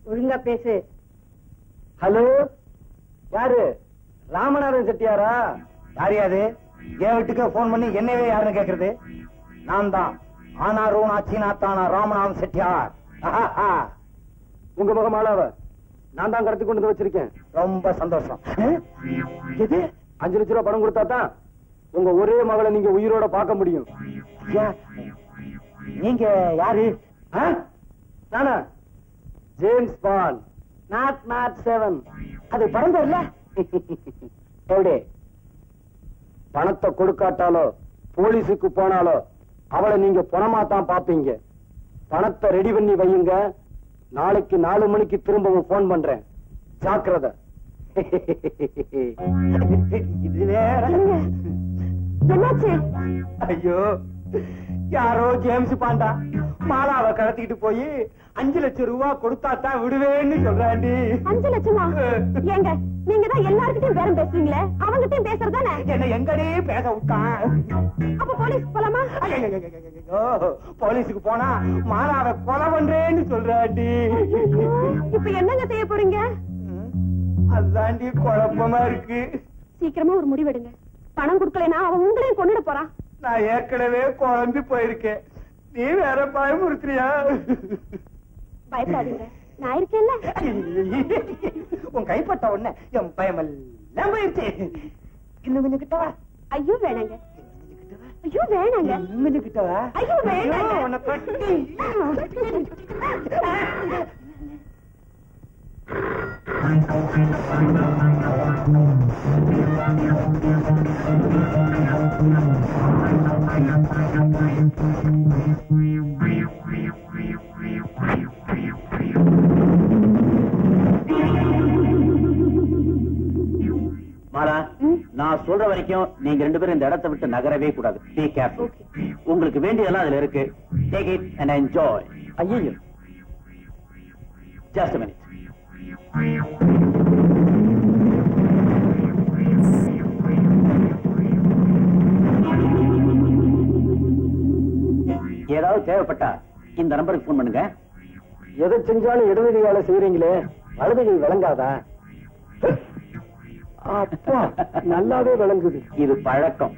ஒழுங்கா பேசு. ஹலோ, யாரு? ராமநாதன் செட்டியாரா? யாரையாது? என் வீட்டுக்கு போன் பண்ணி என்னவே யாருன்னு கேக்குறது? நான் தான் ஆனாரூனா சீனாத்தானா ராமநாதன் செட்டியார். உங்க முகம் ஆளாவ நான் தான் கடத்தி கொண்டு வந்து வச்சிருக்கேன். ரொம்ப சந்தோஷம். எது? 5 லட்சம் ரூபாய் பணம் கொடுத்தா தான் உங்க ஒரே மகளை நீங்க உயிரோட பார்க்க முடியும். நீங்க யாரு? நானா? James bond, not 7. அது படம் பேர்ல. எப்படி? பணத்தை கொடுக்காட்டாலோ போலீஸுக்கு போனாலோ அவளை நீங்க பணமா தான் பாப்பீங்க. பணத்தை ரெடி பண்ணி வையுங்க. நாளைக்கு 4 மணிக்கு திரும்பவும் போன் பண்றேன். ஜாக்கிரதை. இது வேற. என்னாச்சு? ஐயோ, யாரோ ஜேம்ஸ் பாண்டா மாலாவை கடத்திக்கிட்டு போய் 5 லட்சம் ரூபாய் கொடுத்தா தான் விடுவேன்னு சொல்றாண்டி. 5 லட்சமா? ஏங்க, நீங்க தான் எல்லார்கிட்டயும் பேரம் பேசுவீங்களே, அவங்கிட்டயும் பேசுறதானே? என்ன எங்கடே பேச விட்டான்? அப்ப போலீஸ் போலாமா? போலீஸுக்கு போனா மாலாவை கொலை பண்றேன்னு சொல்றாண்டி. இப்ப என்னங்க செய்ய போறீங்க? அதுதாண்டி குழப்பமா இருக்கு. சீக்கிரமா ஒரு முடிவெடுங்க. பணம் கொடுக்கலனா அவன் உங்களையும் கொண்டுட போறான். நான் ஏற்கனவே குழம்பி போயிருக்கேன். நீ வேற பயமுறுத்துறியா? பயப்படாதீங்க, நான் இருக்கேன்ல. உன் கைப்பட்ட உடனே என் பயமெல்லாம் போயிருச்சு. இன்னும் கொஞ்சம் கிட்டவா? ஐயோ வேணாங்க. ஐயோ வேணாங்க. கொஞ்சம் கிட்டவா? ஐயோ வேணாங்க. உன்னை கட்டி. நான் சொல்ற வரைக்கும் நீங்க 2 பேரும் இந்த இடத்தை விட்டு நகரவே கூடாது. பீ கேர்ஃபுல். உங்களுக்கு வேண்டியதெல்லாம் அதுல இருக்கு. Take it and enjoy. ஐயோ, ஜஸ்ட் a minute. ஏதாவது தேவைப்பட்டா இந்த நம்பருக்கு போன் பண்ணுங்க. எதை செஞ்சாலும் இடதுகை வேலை செய்யறீங்களே, வலதுகை விளங்காதா? அப்பா, நல்லாவே விளங்குது. இது பழக்கம்.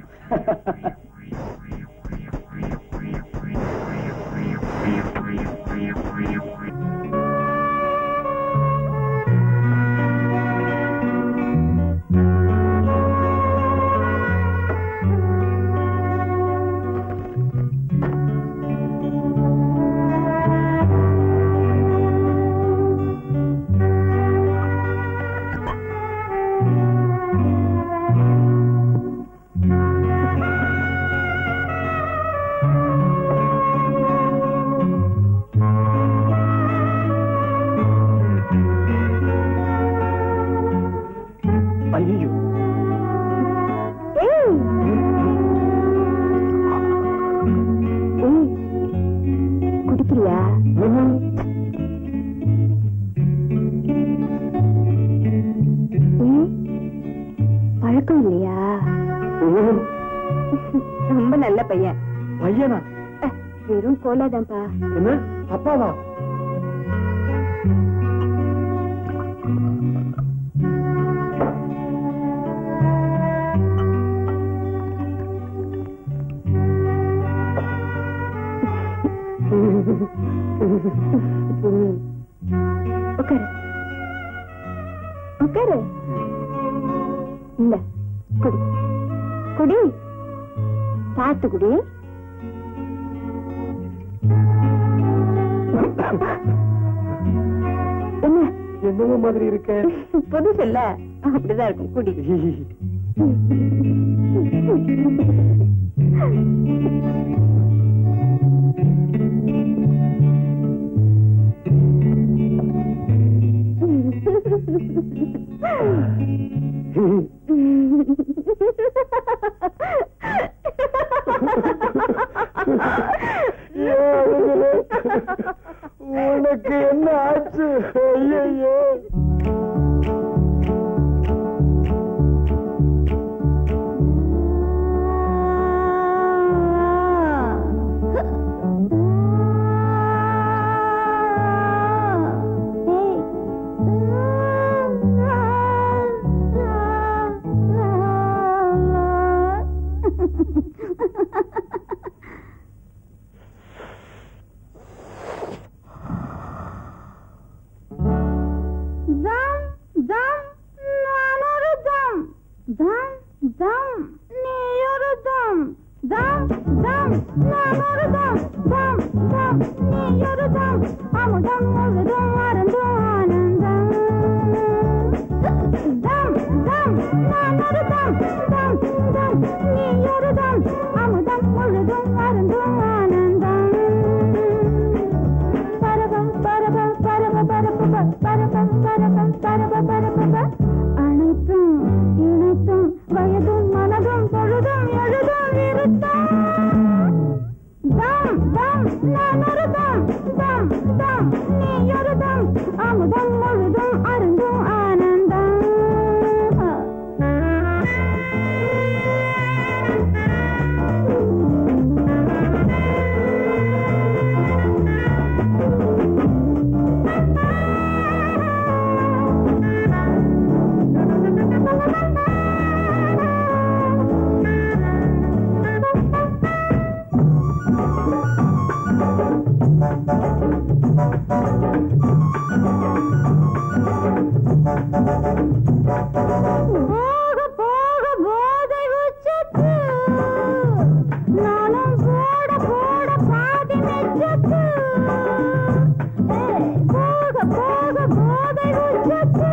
பழக்கம் இல்லையா? ரொம்ப நல்ல பையன். பையனா? வெறும் கோலாதான்ப்பா. என்ன அப்பாவா? உட்காரு உட்காரு. இந்த குடி குடி, பார்த்து குடி. என்ன என்னவோ மாதிரி இருக்க? புதுசு இல்ல, அப்படிதான் இருக்கும். குடி. உனக்கு என்ன ஆச்சு? ஐயோ, அனைத்தும் இணைத்தும் வயதும் மனதும் பொழுதும் எழுதும் இருத்தம். தம் தம் நான் ஒரு தம், தம் தம் நீ ஒரு தம், அமுதம் முழுதும் அருந்தும் ஆனந்தம். போக போக போதை உச்சத்து, நானும் போட போட பாதி நெச்சத்து. போக போக போதை உச்சத்து,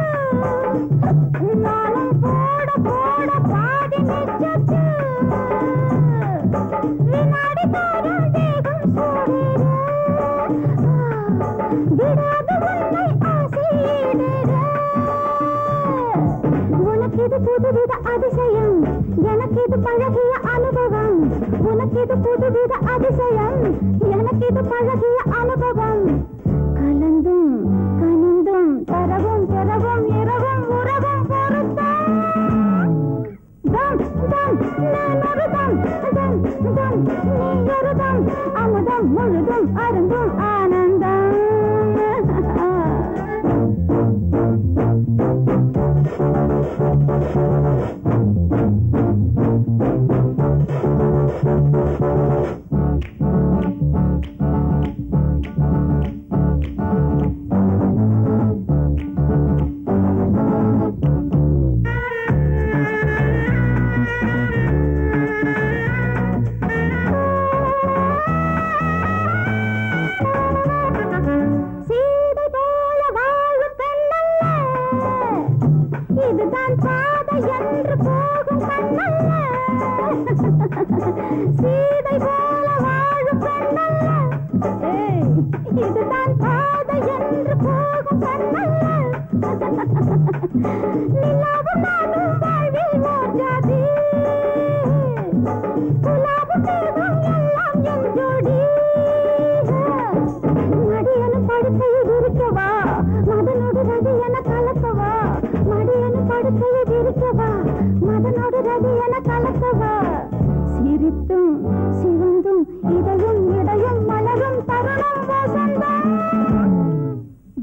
நானும் போட போட பாதி நெச்சத்து. வினாடி தோறும் தேகம் சூடுற, விடாது உன்னை ஆசையிடுற. உனக்கு இது இது புதுவித அதிசயம், எனக்கு இது பழகிய அனுபவம். உனக்கு இது புதுவித அதிசயம், எனக்கு இது பழகிய அனுபவம். கலந்தும் கனிந்தும் தரவும் பெறவும் இரவும் உறவும் பொருத்தம். தம் தம் நான் ஒரு தம் தம் தம் நீ ஒரு தம். அமுதம் முழுதும் அருந்தும் ஆனந்தம். சீதை போல வாழும் பெண்ணல்ல, இதுதான் பாதை என்று போகும் பெண்ணல்ல. நிலாவும் நானும் வாழ்வில் ஓர் ஜாதி, குலாவும் தேவும் எல்லாம் என் ஜோடி. மடியனும் படுக்கையில் இருக்கவா, மதனோடு ரதி என கலக்கவா. மடியனும் படுக்கையில் இருக்கவா, மதனோடு ரதி என கலக்கவா. சிரித்தும் சிவந்தும் இதழும் இடையும் மலரும் தருணம் வசந்தம்.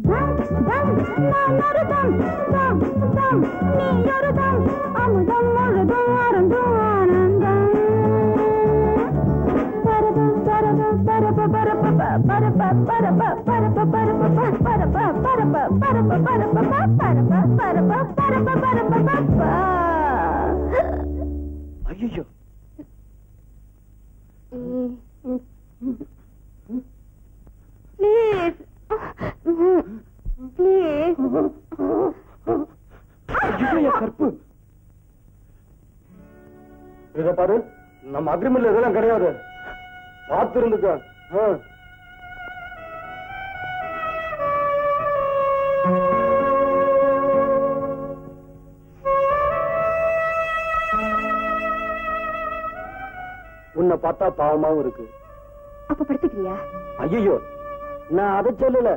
தம் தம் நான் ஒரு தம் தம் தம் நீ ஒரு தம். அமுதம் முழுதும் அருந்தும் ஆனந்தம். பரப பரப பரப பரப பரப பரப பரப பரப பரப பரப பரப பரப பரப பரப பரப பரப. ஐயோ, Please. Please. கற்பு இத பாரு, நம்ம அக்ரிமெண்ட்ல இதெல்லாம் கிடையாது. பார்த்து இருந்துக்க. உன்னை பார்த்தா பாவமாவும் இருக்கு. அப்ப படுத்துக்கிறியா? ஐயோ, நான் அதை சொல்லல.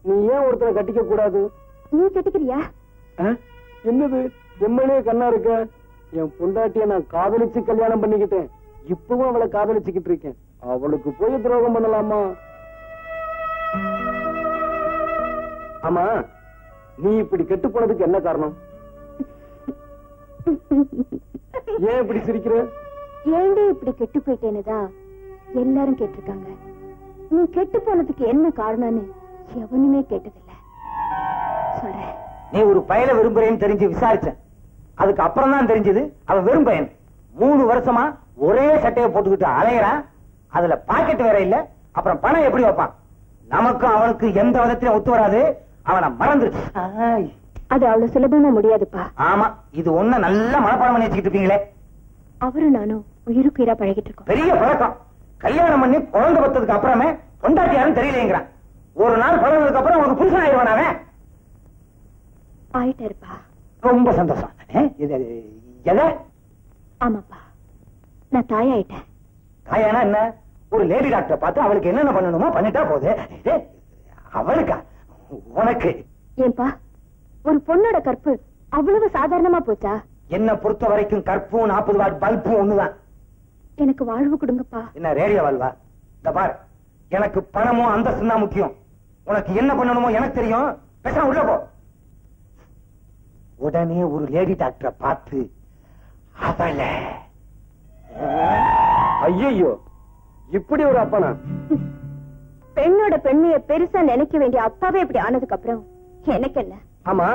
நீ ஏன் ஒருத்தரை கட்டிக்க கூடாது? நீ கட்டிக்கிறியா? என்னது எம்எல்ஏ கண்ணா இருக்க? என் பொண்டாட்டிய நான் காதலிச்சு கல்யாணம் பண்ணிக்கிட்டேன். இப்பவும் அவளை காதலிச்சுக்கிட்டு இருக்கேன். அவளுக்கு போய் துரோகம் பண்ணலாமா? ஆமா, நீ இப்படி கெட்டு போனதுக்கு என்ன காரணம்? ஏன் இப்படி சிரிக்கிற? ஏண்டே இப்படி கெட்டு போயிட்டேன்னுதான் எல்லாரும் கேட்டிருக்காங்க. நீ கெட்டு போனதுக்கு என்ன காரணம்னு எவனுமே கேட்டதில்ல. சொல்றேன். நீ ஒரு பயலை விரும்புறேன்னு தெரிஞ்சு விசாரிச்சேன். அதுக்கு அப்புறம் தான் தெரிஞ்சது அவன் வெறும் பையன். 3 வருஷமா ஒரே சட்டையை போட்டுக்கிட்டு அலையறான். அதுல பாக்கெட் வேற இல்ல. அப்புறம் பணம் எப்படி வைப்பான்? நமக்கும் அவனுக்கு எந்த விதத்திலும் ஒத்து வராது. அவனை மறந்துருச்சு. அது அவ்வளவு சுலபமா முடியாதுப்பா. ஆமா, இது ஒண்ணு நல்லா மனப்பாடம் பண்ணி வச்சுக்கிட்டு இருக்கீங்களே. அவரும் நானும் உயிருக்கு உயிரா பழகிட்டு இருக்கோம். பெரிய பழக்கம். கல்யாணம் பண்ணி குழந்தை பத்ததுக்கு அப்புறமே பொண்டாட்டி யாரும் தெரியலங்கிறான். ஒரு நாள் பழகினதுக்கு அப்புறம் உனக்கு புருஷன் ஆயிடுவான். அவன் ஆயிட்டாருப்பா. ரொம்ப சந்தோஷம். எதை? ஆமாப்பா, நான் தாயாயிட்டேன். தாயானா என்ன? ஒரு லேடி டாக்டரை பார்த்து அவளுக்கு என்னென்ன பண்ணணுமோ பண்ணிட்டா போது. அவளுக்கா? உனக்கு? ஏன்பா, ஒரு பொண்ணோட கற்பு அவ்வளவு சாதாரணமா போச்சா? என்ன பொறுத்த வரைக்கும் கற்பும் 40 வாட் பல்பும் ஒண்ணுதான். எனக்கு வாழ்வு கொடுங்கப்பா. என்ன ரேடியோ வாழ்வா? இந்த பார், எனக்கு பணமும் அந்தஸ்து தான் முக்கியம். உனக்கு என்ன பண்ணணுமோ எனக்கு தெரியும். பேசாம உள்ள போ. உடனே ஒரு லேடி டாக்டரை பார்த்து அவளை. ஐயோ, இப்படி ஒரு அப்பனா? பெண்ணோட பெண்மைய பெருசா நினைக்க வேண்டிய அப்பாவே இப்படி ஆனதுக்கு அப்புறம் எனக்கு என்ன? ஆமா,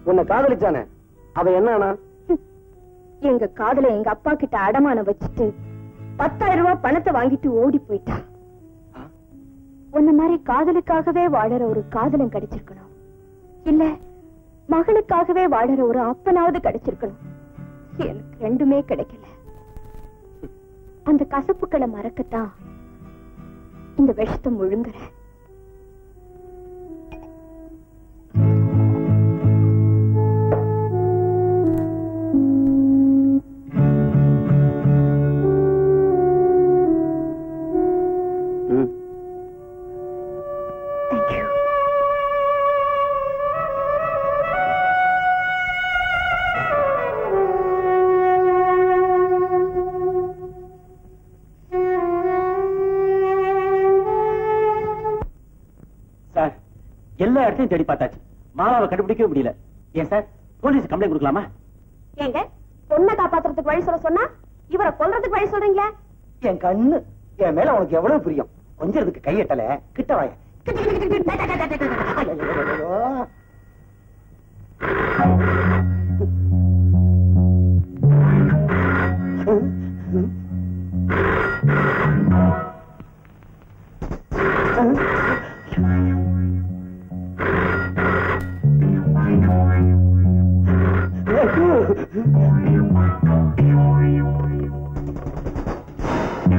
உன்னை காதலிச்சானே, அவன் என்ன ஆனா? எங்க காதல எங்க அப்பா கிட்ட அடமானம் வச்சுட்டு 10,000 ரூபாய் பணத்தை வாங்கிட்டு ஓடி போயிட்டான். உன்ன மாதிரி காதலுக்காகவே வாழற ஒரு காதலன் கிடைச்சிருக்கணும். இல்ல மகளுக்காகவே வாழற ஒரு அப்பனாவது கிடைச்சிருக்கணும். எனக்கு ரெண்டுமே கிடைக்கல. அந்த கசப்புக்களை மறக்கத்தான் இந்த விஷத்தை முழுங்குறேன். எல்லா இடத்தையும் தேடி பார்த்தாச்சு, மாலாவை கண்டுபிடிக்கவே முடியல. ஏன் சார் போலீஸ் கம்ப்ளைண்ட் கொடுக்கலாமா? ஏங்க பொண்ணை காப்பாத்துறதுக்கு வழி சொல்ல சொன்னா இவரை கொல்றதுக்கு வழி சொல்றீங்களா? என் கண்ணு என் மேல உனக்கு எவ்வளவு பிரியம். கொஞ்சம் இதுக்கு கையட்டல, கிட்ட வாய.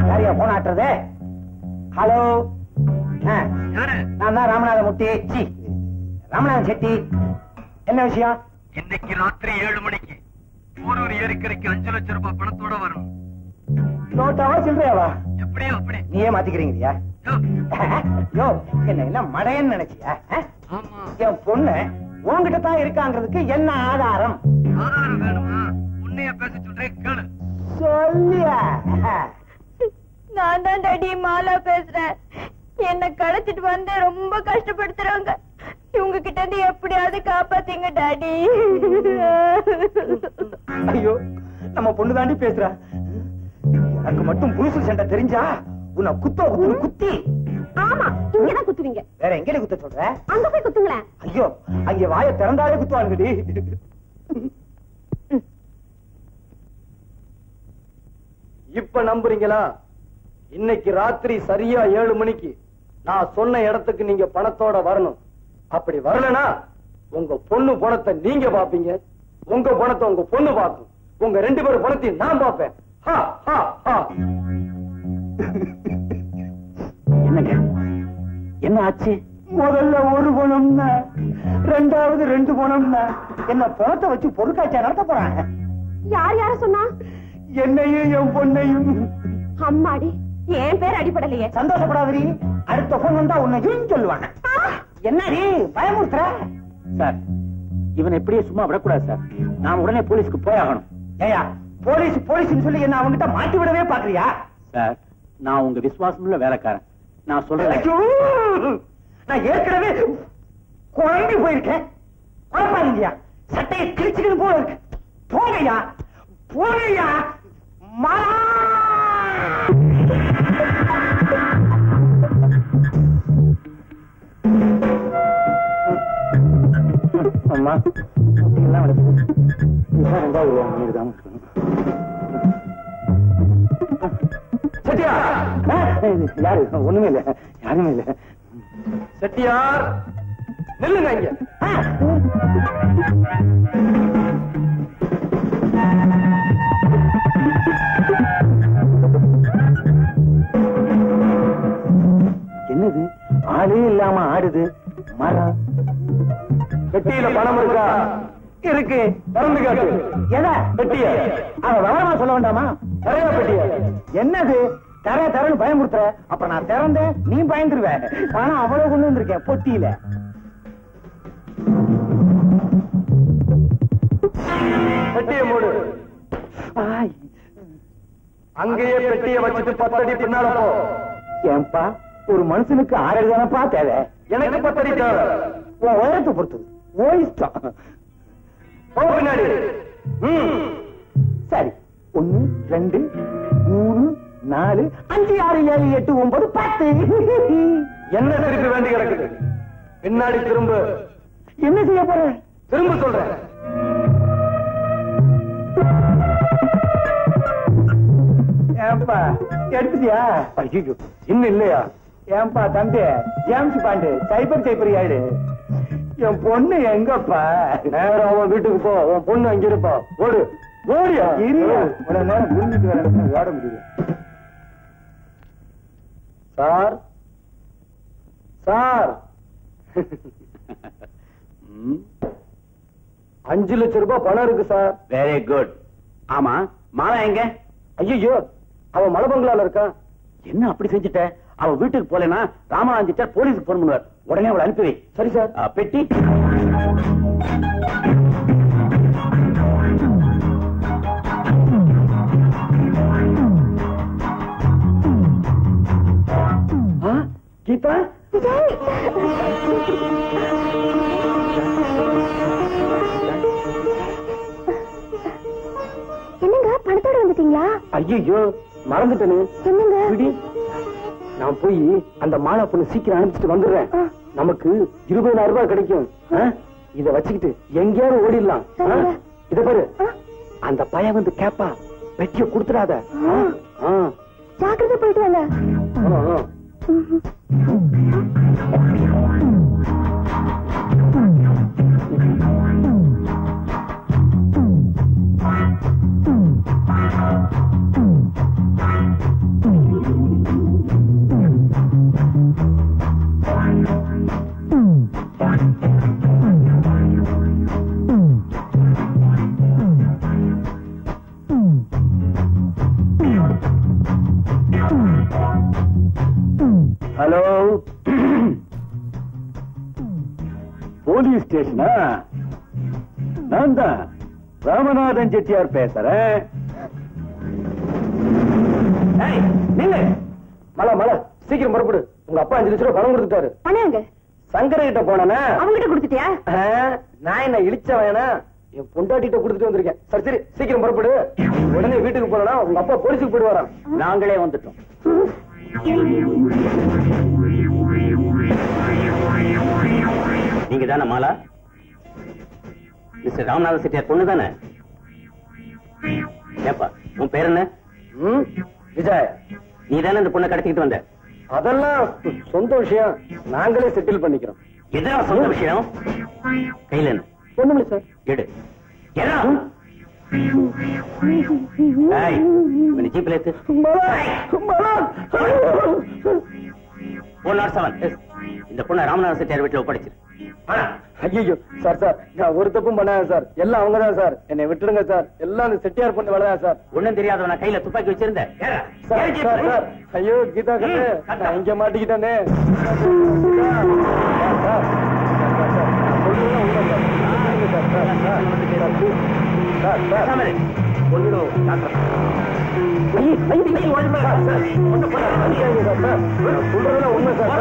யாரையா போன் ஆட்டுறது? ஹலோ, நான் தான் ராமநாதமூர்த்தி, ராமநாதன் செட்டி. என்ன விஷயம்? இன்னைக்கு ராத்திரி 7 மணிக்கு போரூர் ஏரிக்கரைக்கு 5 லட்சம் ரூபாய் பணத்தோட வரணும். நோட்டாவா சில்லறையாவா? எப்படியோ அப்படி. நீயே மாத்திக்கிறீங்கயா? யோ, என்ன எல்லாம் மடையன்னு நினைச்சியா? என் பொண்ணு உன்கிட்ட தான் இருக்காங்கிறதுக்கு என்ன ஆதாரம்? ஆதாரம் வேணுமா? உன்னைய பேச சொல்றேன் கேளு. சொல்லியா? நான் தான் டாடி மாலா பேசுறேன். என்ன கடத்திட்டு வந்து ரொம்ப கஷ்டப்படுத்துறாங்க. இவங்க கிட்ட இருந்து எப்படியாவது காப்பாத்தீங்க டாடி. ஐயோ, நம்ம பொண்ணு தாண்டி பேசுறா. எனக்கு மட்டும் புதுசு சண்டை தெரிஞ்சா உன்னை குத்தி. ஆமா, இங்கதான் குத்துவீங்க. வேற எங்க குத்த சொல்ற? அங்க போய் குத்துங்களேன். ஐயோ, அங்க வாயை திறந்தாலே குத்துவானுங்கடி. இப்ப நம்புறீங்களா? இன்னைக்கு ராத்திரி சரியா 7 மணிக்கு நான் சொன்ன இடத்துக்கு நீங்க பணத்தோட வரணும். அப்படி வரலனா உங்க பொண்ணு பணத்தை நீங்க பாப்பீங்க, உங்க பணத்தை உங்க பொண்ணு பாக்கும். உங்க 2 பேரும் பணத்தையும் நான் பாப்பேன். என்னங்க என்ன ஆச்சு? முதல்ல ஒரு பணம்னா, ரெண்டாவது 2 பணம்னா, என்ன பணத்தை வச்சு பொருட்காட்சியா நடத்த போறாங்க. யார் யார சொன்னா? என்னையும் என் பொண்ணையும். அம்மாடி, என் பேர் அடிப்படலையே. சந்தோஷப்படாதீ, அடுத்த போன் வந்தா உன்னையும் சொல்லுவாங்க. என்னடி பயமுறுத்துற? சார், இவன் எப்படியே சும்மா விடக்கூடாது சார். நான் உடனே போலீஸ்க்கு போயாகணும். ஏயா, போலீஸ் சொல்லி என்ன அவங்கிட்ட மாட்டி விடவே பாக்குறியா? சார், நான் உங்க விசுவாசமுள்ள வேலைக்காரன். நான் சொல்றேன். நான் ஏற்கனவே குழம்பி போயிருக்கேன். குழம்பாதீங்கயா, சட்டையை கிழிச்சுக்கிட்டு போல இருக்கு. போங்கய்யா, போங்கய்யா. அம்மா, எல்லாம் யாரு? ஒண்ணுமே இல்ல, யாருமே இல்ல. செட்டியார், நில்லுங்க இங்க. என்னது ஆளே இல்லாம ஆடுது மரம்? பெட்டியில பணம் இருக்கா? இருக்கு. திறந்து காட்டு. என்ன பெட்டிய? அவ விவரமா சொல்ல வேண்டாமா? நிறைய பெட்டிய. என்னது தரன்னு பயமுறுத்துற? அப்ப நான் திறந்தேன், நீ பயந்துருவ. ஆனா அவ்வளவு கொண்டு வந்திருக்கேன் பொட்டியில. பெட்டிய மூடு. அங்கேயே பெட்டிய வச்சுட்டு 10 அடி பின்னால போ. ஏன்பா, ஒரு மனுஷனுக்கு 6 அடி தானப்பா தேவை. எனக்கு 10 அடி தேவை. உன் உயரத்தை பொறுத்தது, ஓ இஷ்டம். போ பின்னாடி. சரி, 1 2 3 4 5 6 7 8 9 10. என்ன திருப்பி வேண்டி கிடக்குது? பின்னாடி திரும்ப. என்ன செய்ய போற? திரும்ப சொல்றேன். ஏன்பா எடுத்துட்டியா? ஐயோ, இன்னும் இல்லையா? ஏன்பா தம்பி, ஜேம்ஸ் பாண்டு சைபர் ஆயிடு. என் பொண்ணு எங்கப்பா? நேரம் அவன் வீட்டுக்கு போ. உன் பொண்ணு அங்க இருப்பா. ஓடு, ஓடியா? இவ்வளவு நேரம் புரிஞ்சுட்டு வர ஓட முடியல. சார், சார், 5 லட்சம் ரூபாய் பணம் இருக்கு சார். Very good. ஆமா, மாலா எங்க? ஐயோ, அவன் மலை பங்களால இருக்கான். என்ன அப்படி செஞ்சுட்ட? அவ வீட்டுக்கு போலனா ராமநாதன் போலீஸுக்கு போன் பண்ணுவார். உடனே அவளை அனுப்பி வை. சரி சார். பெட்டி கீதா, ஐயோ மறந்துட்டேன்னு. என்னங்க? நான் போய் அந்த மாலா பொண்ணு சீக்கிரம் அனுப்பிச்சிட்டு வந்துடுறேன். நமக்கு 20,000 ரூபாய் கிடைக்கும். இத வச்சுக்கிட்டு எங்கேயாவது ஓடிடலாம். இத பாரு, அந்த பையன் வந்து கேப்பா, பெட்டிய கொடுத்துடாத. ஜாக்கிரதை போயிட்டு வாங்க. ஹலோ, போலீஸ் ஸ்டேஷனா? நான் தான் ராமநாதன் செட்டியார் பேசுறேன். மலா மலா, சீக்கிரம் புறப்படு. உங்க அப்பா 5 லட்சம் ரூபாய் பணம் கொடுத்துட்டாரு. பணங்க சங்கர கிட்ட போனா அவங்கிட்ட கொடுத்துட்டியா? நான் என்ன இழிச்ச வேணா, என் பொண்டாட்டிட்ட கொடுத்துட்டு வந்திருக்கேன். சரி சரி, சீக்கிரம் புறப்படு. உடனே வீட்டுக்கு போனா உங்க அப்பா போலீஸுக்கு போயிடுவாராம். நாங்களே வந்துட்டோம். நீங்க தானே மாலா? மிஸ்டர் ராமநாத செட்டியார் பொண்ணு தானே? ஏப்பா, உன் பேர் என்ன? விஜய். நீ தானே இந்த பொண்ணை கடத்திக்கிட்டு வந்த? அதெல்லாம் சொந்த விஷயம், நாங்களே செட்டில் பண்ணிக்கிறோம். எதா சொந்த விஷயம்? கையில என்ன? ஒண்ணுமில்ல சார். எடு. ஜீப்ல ஏத்து. 407. இந்த பொண்ணை ராமநாத செட்டியார் வீட்டுல ஒப்படைச்சிரு. ஐயோ சார் சார், நான் ஒரு தப்பும் பண்ணாத சார். எல்லாம் அவங்கதான் சார். என்னை விட்டுருங்க சார். எல்லாம் அந்த செட்டியார் பொண்ணு வேலைதான் சார். ஒண்ணும் தெரியாதவன கையில துப்பாக்கி வச்சிருந்த. ஐயோ கீதா கண்ணு, நான் இங்க மாட்டிக்கிட்டேனே. உண்மை சார்.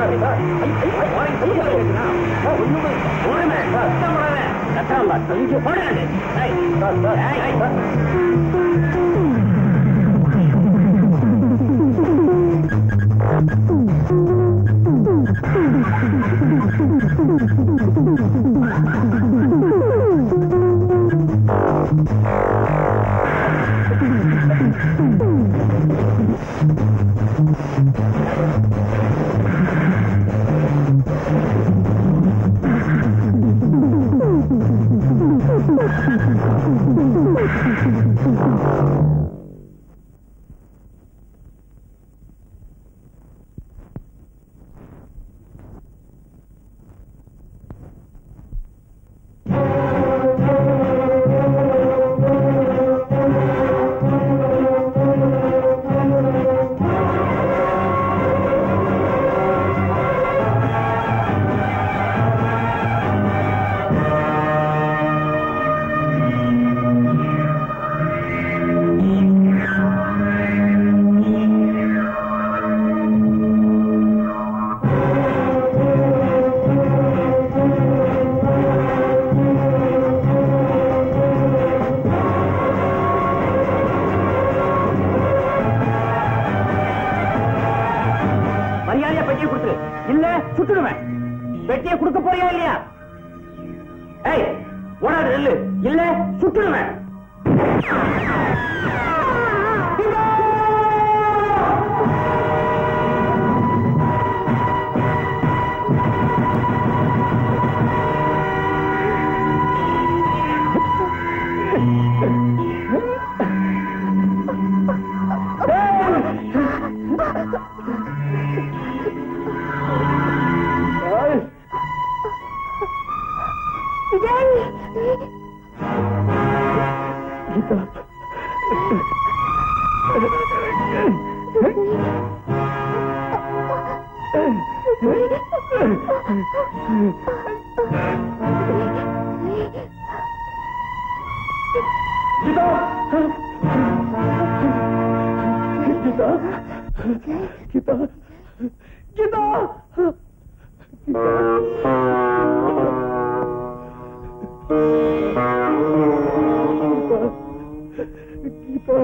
பெட்டியை கொடுக்க போறியா இல்லையா? ஏய், ஓடாது நெல்லு. இல்ல சுட்டுடுவேன். இப்போ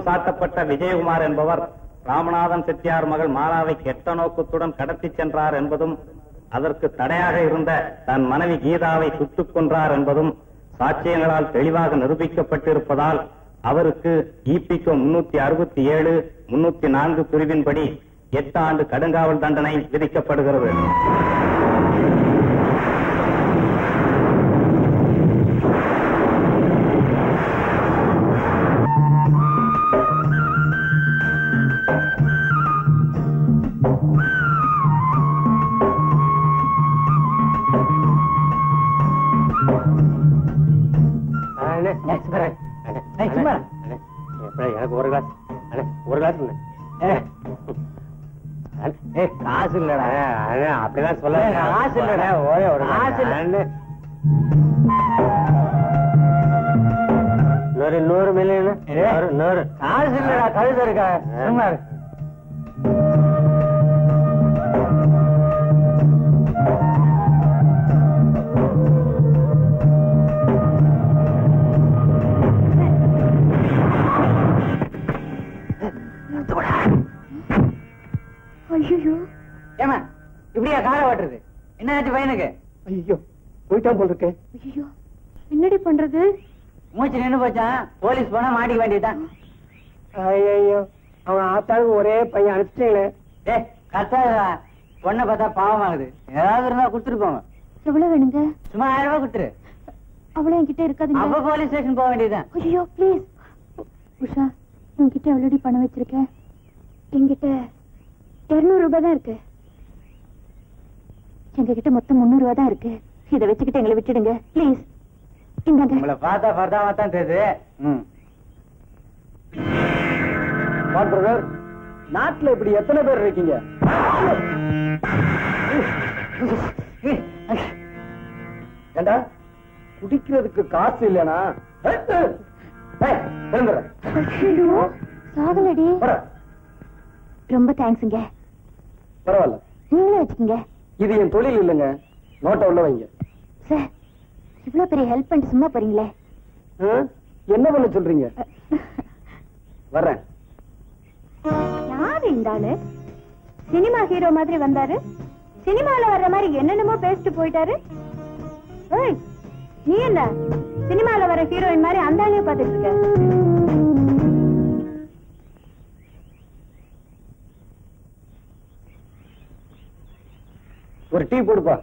சாட்டப்பட்ட விஜயகுமார் என்பவர் ராமநாதன் செட்டியார் மகள் மாலாவை கெட்ட நோக்கத்துடன் கடத்தி சென்றார் என்பதும் அதற்கு தடையாக இருந்த தன் மனைவி கீதாவை சுட்டுக் கொன்றார் என்பதும் சாட்சியங்களால் தெளிவாக நிரூபிக்கப்பட்டிருப்பதால் அவருக்கு இபிகோ 367, 304 பிரிவின்படி 8 ஆண்டு கடுங்காவல் தண்டனை விதிக்கப்படுகிறது. எனக்கு ஒரு கிளாஸ் காசு இல்லடா. அப்படிதான் சொல்ல காசு இல்லடா. ஒரே ஒரு காசு இல்ல. 100 மில்லியன் 100 காசு இல்லடா. கழுத இருக்கா சும்மா ஏமா இப்படியா காரை ஓட்டுறது? என்ன ஆச்சு பையனுக்கு? ஐயோ போயிட்டான் போல் இருக்கேன். ஐயோ என்னடி பண்றது? மூச்சு நின்று போச்சான். போலீஸ் போனா மாட்டிக்க வேண்டியதான். ஐயோ அவன் ஆத்தாளுக்கு ஒரே பையன் அனுப்பிச்சிட்டீங்களே. கரெக்டா பொண்ணை பார்த்தா பாவமாகுது. ஏதாவது இருந்தா கொடுத்துட்டு போங்க. எவ்வளவு வேணுங்க? சும்மா 1000 ரூபாய் கொடுத்துரு. அவ்வளவு என்கிட்ட இருக்காதுங்க. அப்ப போலீஸ் ஸ்டேஷன் போக வேண்டியதுதான். ஐயோ ப்ளீஸ். உஷா உன்கிட்ட எவ்வளவு பணம் வச்சிருக்கேன்? என்கிட்ட 200 ரூபாய் தான் இருக்கு. எங்க கிட்ட மொத்தம் 300 ரூபாய் தான் இருக்கு. இதை வச்சுக்கிட்டு எங்களை விட்டுடுங்க பிளீஸ். இந்தாங்க. உங்களை பார்த்தா பரதாமா தான் தெரியுது. நாட்டுல இப்படி எத்தனை பேர் இருக்கீங்க? ஏண்டா குடிக்கிறதுக்கு காசு இல்லனா? சாகலடி. ரொம்ப தேங்க்ஸ்ங்க. பரவாயில்ல நீங்களே வச்சுக்கோங்க. இது என் தொழில் இல்லைங்க. நோட்டை உள்ள வைங்க. சார் இவ்வளவு பெரிய ஹெல்ப் பண்ணிட்டு சும்மா போறீங்களே. என்ன பண்ண சொல்றீங்க? வர்றேன். யாரு இந்த ஆளு? சினிமா ஹீரோ மாதிரி வந்தாரு. சினிமால வர்ற மாதிரி என்னென்னமோ பேசிட்டு போயிட்டாரு. நீ என்ன சினிமால வர ஹீரோயின் மாதிரி அந்த ஆளையே பார்த்துட்டு இருக்க? ஒரு டீ போடுப்பா.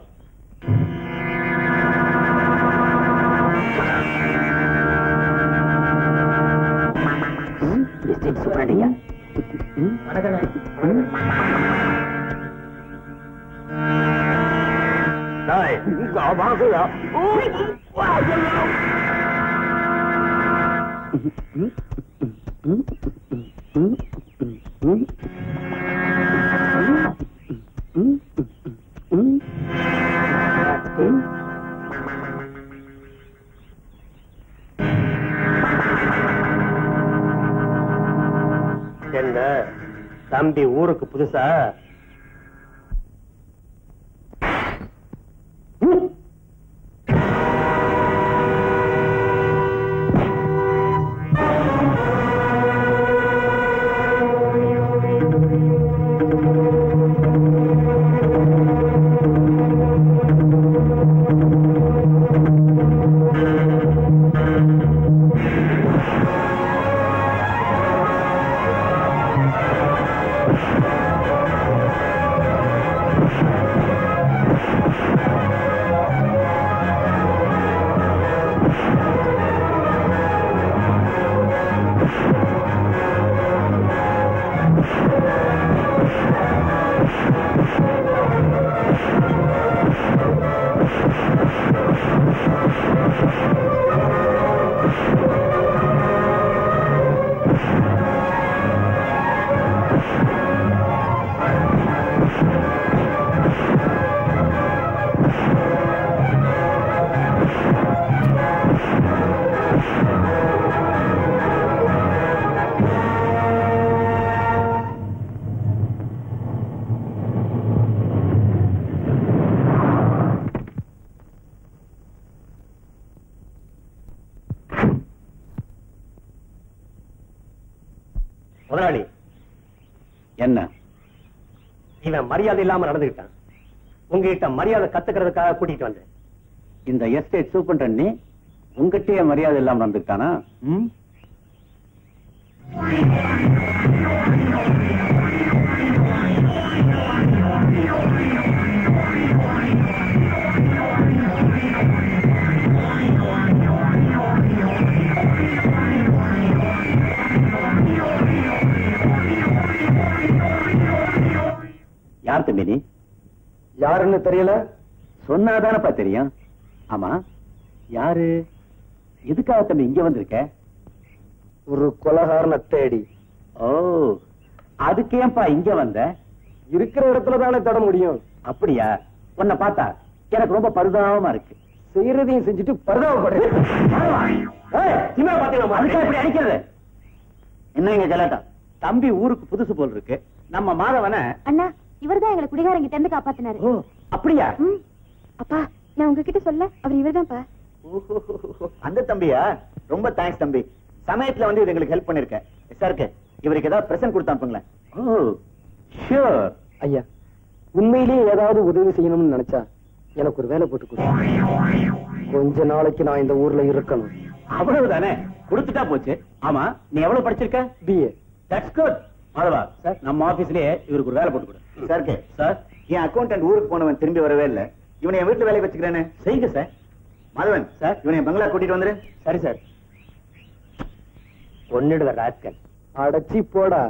என்ன தம்பி ஊருக்கு புதுசா? முதலாளி, என்ன? இவன் மரியாதை இல்லாம நடந்துகிட்டான். உங்ககிட்ட மரியாதை கத்துக்கிறதுக்காக கூட்டிட்டு வந்தேன். இந்த எஸ்டேட் சூப்பரண்ட் உங்ககிட்டயே மரியாதை இல்லாம நடந்துட்டானா? யார் தம்பி நீ? யாருன்னு தெரியல? சொன்னாதானப்பா தெரியும். ஆமா, யாரு? எதுக்காக தம்பி இங்க வந்திருக்க? ஒரு கொலகாரனை தேடி. ஓ, அதுக்கு ஏன்பா இங்க வந்த? இருக்கிற இடத்துல தானே தட முடியும். அப்படியா? உன்னை பார்த்தா எனக்கு ரொம்ப பரிதாபமா இருக்கு. செய்யறதையும் செஞ்சுட்டு பரிதாபப்படுறேன். இப்படி அடிக்கிறது என்ன? இங்க கலாட்டா. தம்பி ஊருக்கு புதுசு போல் இருக்கு. நம்ம மாதவன அண்ணா, இவர்தான் எங்களை குடிகாரங்க இருந்து காப்பாத்தினாரு. ஓ, அப்படியா? அப்பா, நான் உங்ககிட்ட சொல்ல, அவர் இவர்தான்ப்பா. அந்த தம்பியா? ரொம்ப தேங்க்ஸ் தம்பி. சமயத்துல வந்து எங்களுக்கு ஹெல்ப் பண்ணிருக்கேன். சாருக்கு இவருக்கு ஏதாவது பிரசன்ட் கொடுத்தாப்புங்களேன். ஓ, ஷூர். ஐயா, உண்மையிலேயே ஏதாவது உதவி செய்யணும்னு நினைச்சா எனக்கு ஒரு வேலை போட்டு கொடு. கொஞ்ச நாளைக்கு நான் இந்த ஊர்ல இருக்கணும். அவ்வளவுதானே, கொடுத்துட்டா போச்சு. ஆமா, நீ எவ்வளவு படிச்சிருக்க? BA. That's good. Madhava sir, நம்ம ஆபீஸ்லயே இவருக்கு ஒரு வேலை போட்டு கொடு. சாருக்கு சார், என் அக்கௌண்டன்ட் ஊருக்கு போனவன் திரும்பி வரவே இல்ல. இவனை என் வீட்டுல வேலைக்கு வச்சுக்கிறேன்னு செய்யுங்க சார். மாதவன் சார், இவனை என் பங்களா கூட்டிட்டு வந்துரு. சரி சார். ஒன்னிடுவ ராஸ்கல். அடைச்சி போடா.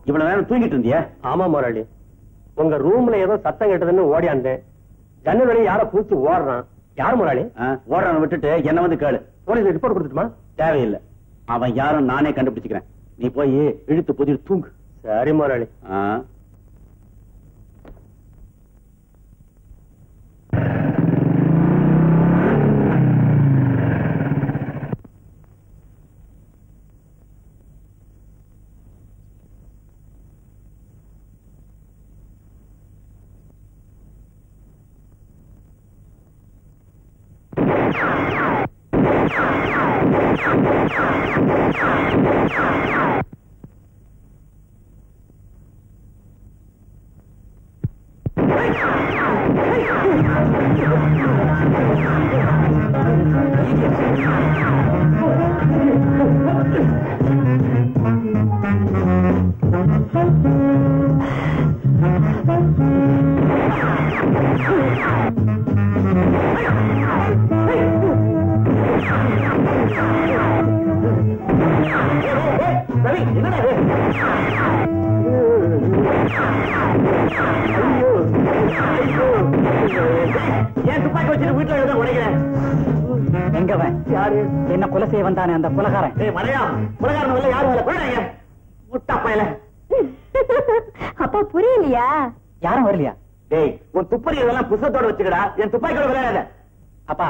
இவ்வளவு நேரம் தூங்கிட்டு இருந்தியா? ஆமா முதலாளி, உங்க ரூம்ல ஏதோ சத்தம் கேட்டதுன்னு ஓடியாந்தேன். ஜன்னல் வழியா யார பூச்சி ஓடுறான். யார் முதலாளி? ஓடுறவனை விட்டுட்டு என்ன வந்து கேளு. போலீஸ் ரிப்போர்ட் கொடுத்துட்டுமா? தேவையில்லை. அவன் யாரும் நானே கண்டுபிடிச்சுக்கிறேன். நீ போய் இழுத்து புதிர் தூங்கு. சரி முதலாளி. ஏன் துப்பாக்கி வச்சுட்டு வீட்டுல எழுத உடைக்கிறேன்? எங்கவன்? யாரு? என்ன கொலை செய்ய வந்தானே அந்த கொலகாரன். மலையா கொலகாரன் யாரு வேலை? முட்டா பயல அப்பா புரியலையா? யாரும் வரலையா? டேய், உன் துப்பறி இதெல்லாம் புத்தகத்தோட வச்சுக்கடா. என் துப்பாக்கியோட விளையாடாத. அப்பா,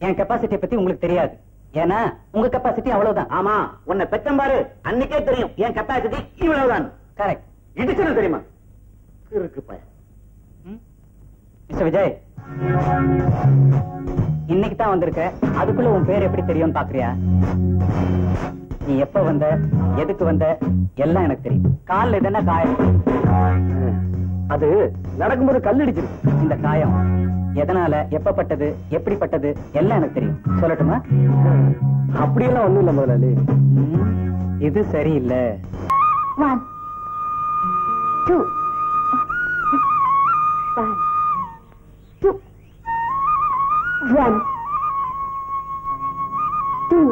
என் கெப்பாசிட்டியை பத்தி உங்களுக்கு தெரியாது. ஏன்னா உங்க கெப்பாசிட்டி அவ்வளவுதான். ஆமா, உன்னை பெத்தம்பாரு அன்னைக்கே தெரியும் என் கெப்பாசிட்டி இவ்வளவுதான். கரெக்ட். இடிச்சது தெரியுமா? இருக்கு பையன். மிஸ்டர் விஜய், இன்னைக்கு தான் வந்திருக்க. அதுக்குள்ள உன் பேர் எப்படி தெரியும் பாக்குறியா? நீ எப்ப வந்த, எதுக்கு வந்த, எல்லாம் எனக்கு தெரியும். காலில் எதுனா காயம், அது நடக்கும்போது கல்லடிச்சிருக்கு. இந்த காயம் எதனால, எப்பப்பட்டது, எப்படிப்பட்டது எல்லாம் எனக்கு தெரியும். சொல்லட்டுமா? அப்படியெல்லாம் ஒண்ணும் இல்ல முதலாளி. இது சரியில்லை. 1 2 1 2 1 2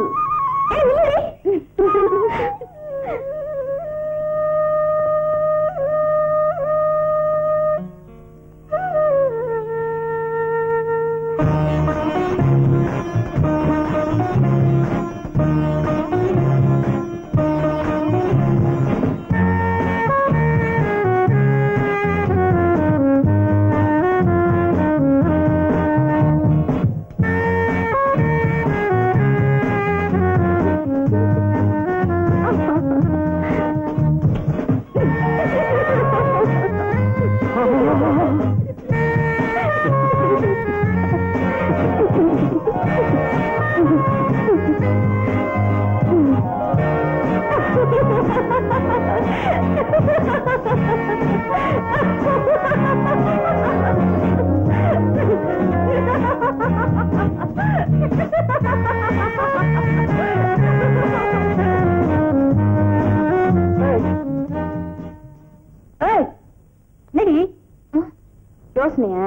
யோசனையா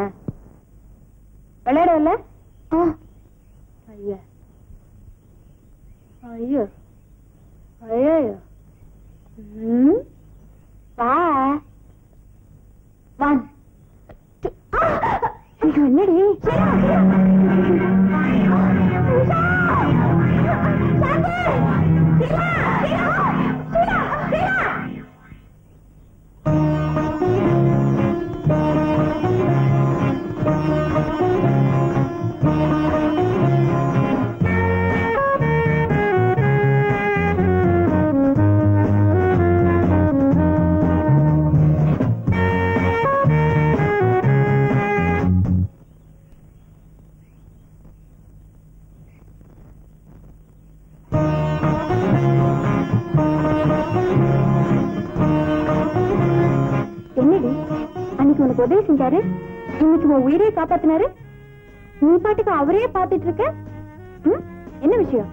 விளையாடல? ஐயா ஐயோ ஐயோ வா ஒன் என்னடி உதவி செஞ்சாரு, இன்னைக்கு உன் உயிரையே காப்பாத்தினாரு. நீ பாட்டுக்கு அவரே பாத்துட்டு இருக்க. என்ன விஷயம்?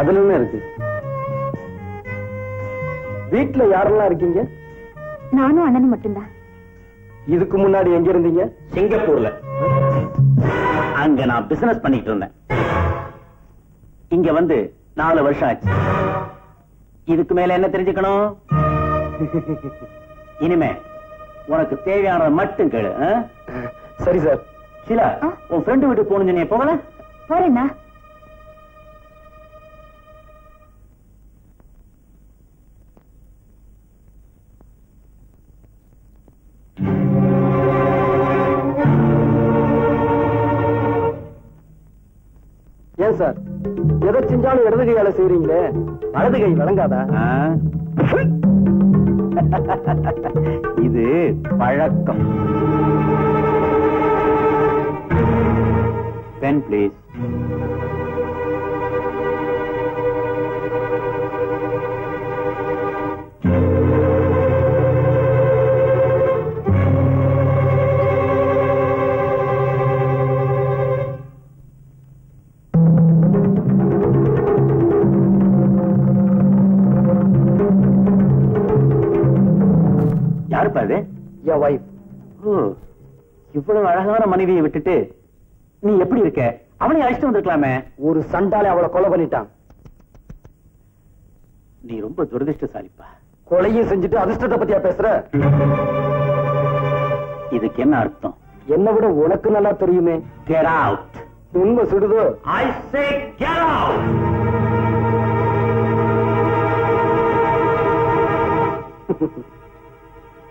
அதுல இருக்கு. வீட்டுல யாரெல்லாம் இருக்கீங்க? நானும் அண்ணனும் மட்டும்தான். இதுக்கு முன்னாடி எங்க இருந்தீங்க? சிங்கப்பூர்ல. அங்க நான் பிசினஸ் பண்ணிட்டு இருந்தேன். இங்க வந்து 4 வருஷம் ஆச்சு. இதுக்கு மேல என்ன தெரிஞ்சுக்கணும்? இனிமே உனக்கு தேவையானதை மட்டும் கேளு. சரி சார். ஷீலா, உன் ஃப்ரெண்டு வீட்டுக்கு போகணும் சொன்னியே, போகல? போறேன்னா? ஏன் சார், எதை செஞ்சாலும் இடது கையால செய்றீங்களே, வலது கை வழங்காதா? இது பழக்கம். Pen please. என் வைஃப். இவ்வளவு அழகான மனைவியை விட்டுட்டு நீ எப்படி இருக்க? அவனை அழைச்சிட்டு வந்திருக்கலாமே. ஒரு சண்டாலே அவளை கொலை பண்ணிட்டான். நீ ரொம்ப துரதிருஷ்டசாலிப்பா. கொலையும் செஞ்சுட்டு அதிர்ஷ்டத்தை பத்தியா பேசுற? இதுக்கு என்ன அர்த்தம்? என்னை விட உனக்கு நல்லா தெரியுமே. Get out. உண்மை சுடுதோ? I say get out.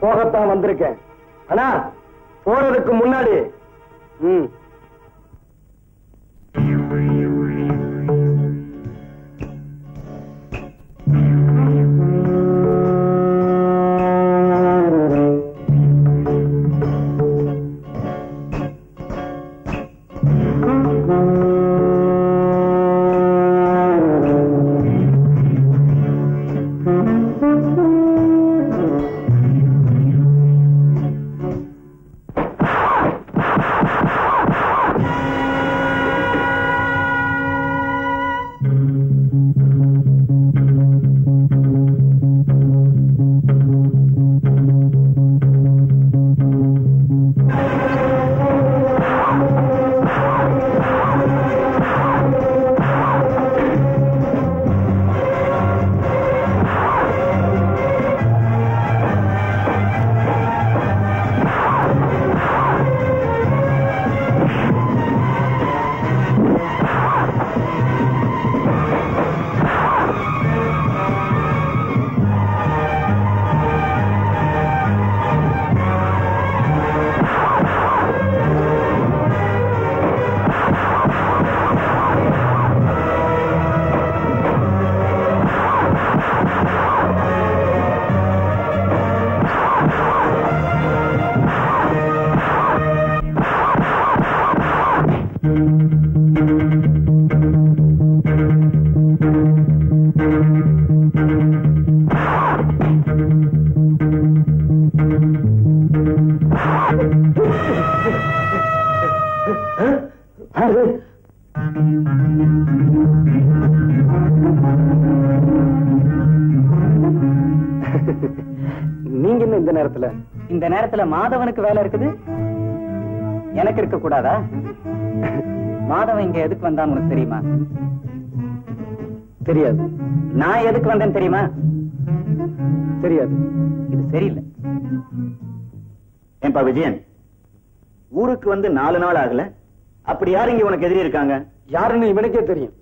போகத்தான் வந்திருக்கேன். ஆனா போறதுக்கு முன்னாடி நீங்க என்ன இந்த நேரத்துல மாதவனுக்கு வேலை இருக்குது, எனக்கு இருக்க கூடாதா? மாதவன் இங்க எதுக்கு வந்தான் உனக்கு தெரியுமா? தெரியாது. நான் எதுக்கு வந்தேன்னு தெரியுமா? தெரியாது. இது சரியில்லை. ஏன்பா விஜயன், ஊருக்கு வந்து 4 நாள் ஆகல, அப்படி யாரு இங்க உனக்கு எதிரி இருக்காங்க? யாருன்னு இவனுக்கே தெரியும்.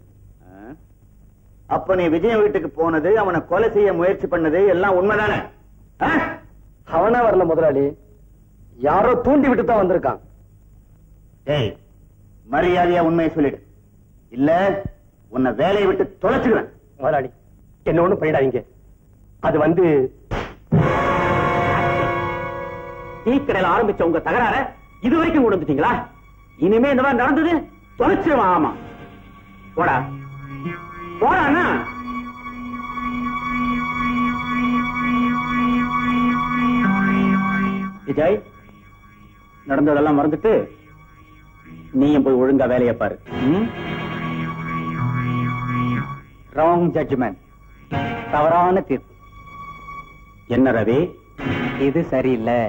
அப்ப நீ விஜயன் வீட்டுக்கு போனது, அவனை கொலை செய்ய முயற்சி பண்ணது எல்லாம் உண்மைதானே? அவனா வரல முதலாளி, யாரோ தூண்டி விட்டு தான் வந்திருக்கான். ஏய், மரியாதையா உண்மையை சொல்லிடு, இல்ல உன்னை வேலையை விட்டு தொலைச்சிடுவேன். முதலாளி என்ன ஒண்ணும் பண்ணிடாதீங்க. அது வந்து டீக்கடையில் ஆரம்பிச்ச உங்க தகராற இதுவரைக்கும் கொண்டு வந்துட்டீங்களா? இனிமே இந்த மாதிரி நடந்தது தொலைச்சிருவான். ஆமா, போடா போடா. விஜய், நடந்ததெல்லாம் மறந்துட்டு நீயும் போய் ஒழுங்கா வேலையை பாரு. ராங் ஜட்ஜ்மெண்ட், தவறான தீர்ப்பு. என்ன ரவி, இது சரியில்லை.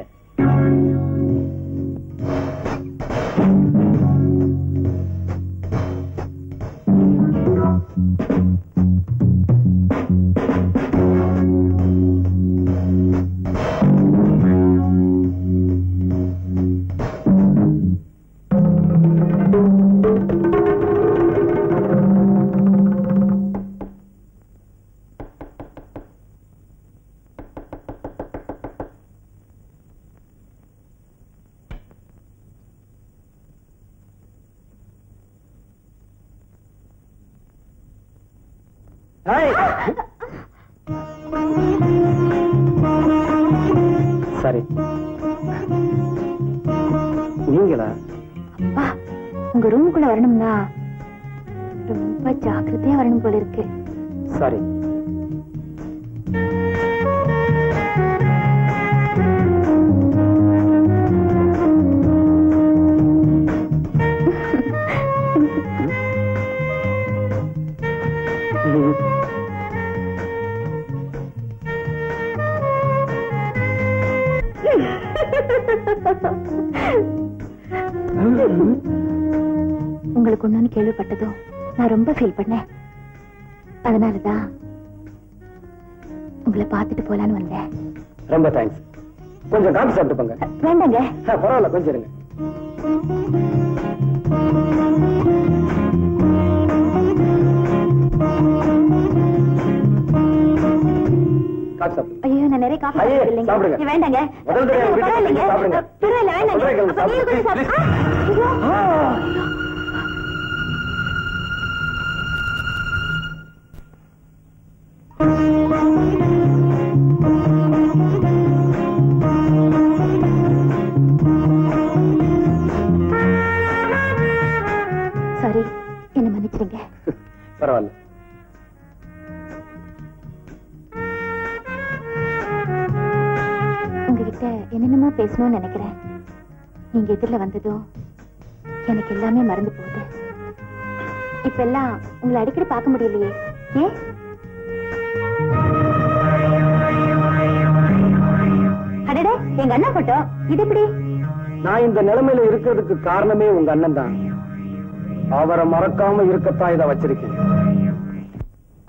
சரி, நீங்களா? அப்பா, உங்க ரூமுக்குள்ள வரணும்னா ரொம்ப ஜாக்கிரதையா வரணும் போல இருக்கு. சரி. உங்களுக்கு ஒண்ணுன்னு கேள்விப்பட்டதும் நான் ரொம்ப ஃபீல் பண்ணேன். அதனாலதான் உங்களை பார்த்துட்டு போலான்னு வந்தேன். ரொம்ப தேங்க்ஸ். கொஞ்சம் காபி சாப்பிட்டு போங்க. வேண்டாங்க. பரவாயில்ல, கொஞ்சம் இருங்க. காபி சாப்பிடு. ஐயோ, நான் நிறைய காஃபி ஐயே, சாப்பிடலைங்க. சாப்பிடுங்க. வேண்டாங்க. முதல் தடவை வீட்டுக்கு பரவாயில்லைங்க. சாப்பிடுங்க. பரவாயில்ல, வேண்டாங்க. சொல்றேன், அப்ப நீங்க கொஞ்சம் சாப்பிடு. சாப்பிடு. ஐயோ. சாரி, என்ன மன்னிச்சிடுங்க. பரவாயில்ல. உங்ககிட்ட என்னென்னமோ பேசணும்னு நினைக்கிறேன். நீங்க எதிரில வந்ததும் எனக்கு எல்லாமே மறந்து போகுது. இப்ப எல்லாம் உங்களை அடிக்கடி பார்க்க முடியலையே. ஏன்? அடடே, எங்க அண்ணா போட்டோ இது எப்படி? நான் இந்த நிலைமையில இருக்கிறதுக்கு காரணமே உங்க அண்ணன் தான். அவரை மறக்காம இருக்கத்தான் இதை வச்சிருக்கேன்.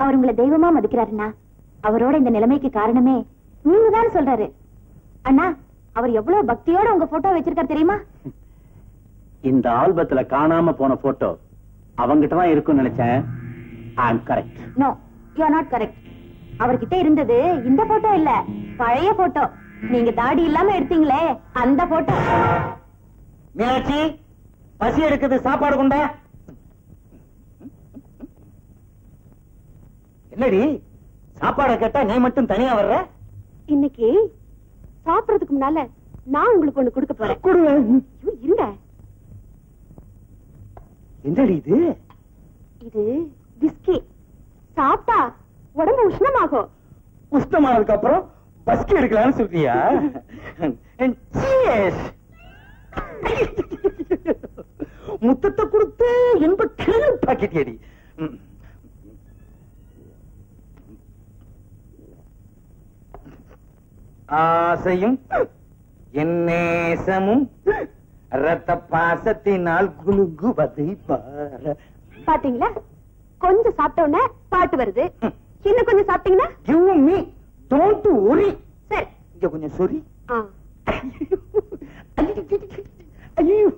அவர் உங்களை தெய்வமா மதிக்கிறாருண்ணா. அவரோட இந்த நிலைமைக்கு காரணமே நீங்க தான் சொல்றாரு. அண்ணா, அவர் எவ்வளவு பக்தியோட உங்க போட்டோ வச்சிருக்காரு தெரியுமா? இந்த ஆல்பத்துல காணாம போன போட்டோ அவங்கிட்ட தான் இருக்கும்னு நினைச்சேன். I am correct. No, you are not correct. அவர்கிட்ட இருந்தது இந்த போட்டோ இல்ல, பழைய போட்டோ. நீங்க தாடி இல்லாம எடுத்தீங்களே அந்த போட்டோ. மீனாட்சி, பசி எடுக்குது, சாப்பாடு கொண்டா. என்னடி சாப்பாடு கேட்டா நீ மட்டும் தனியா வர்ற? இன்னைக்கு சாப்பிடறதுக்கு முன்னால நான் உங்களுக்கு ஒண்ணு கொடுக்க போறேன். கொடுவேன். ஐயோ, இருங்க. என்னடி இது? இது பிஸ்கி. சாப்பிட்டா உடம்பு உஷ்ணமாகும். உஷ்ணமானதுக்கு அப்புறம் பஸ்கி எடுக்கலாம்னு சொல்றியா? முத்தத்தை கொடுத்து என்ப கிளம்பி பாக்கெட்டியடி. ஆசையும் என் நேசமும் ரத்த பாசத்தினால் குலுகுவதை பார. பாத்தீங்களா, கொஞ்சம் சாப்பிட்ட உடனே பாட்டு வருது. இன்னும் கொஞ்சம் சாப்பிட்டீங்கன்னா Give me, don't worry. சரி. இங்க கொஞ்சம் சொரி. ஆ. ஐயோ,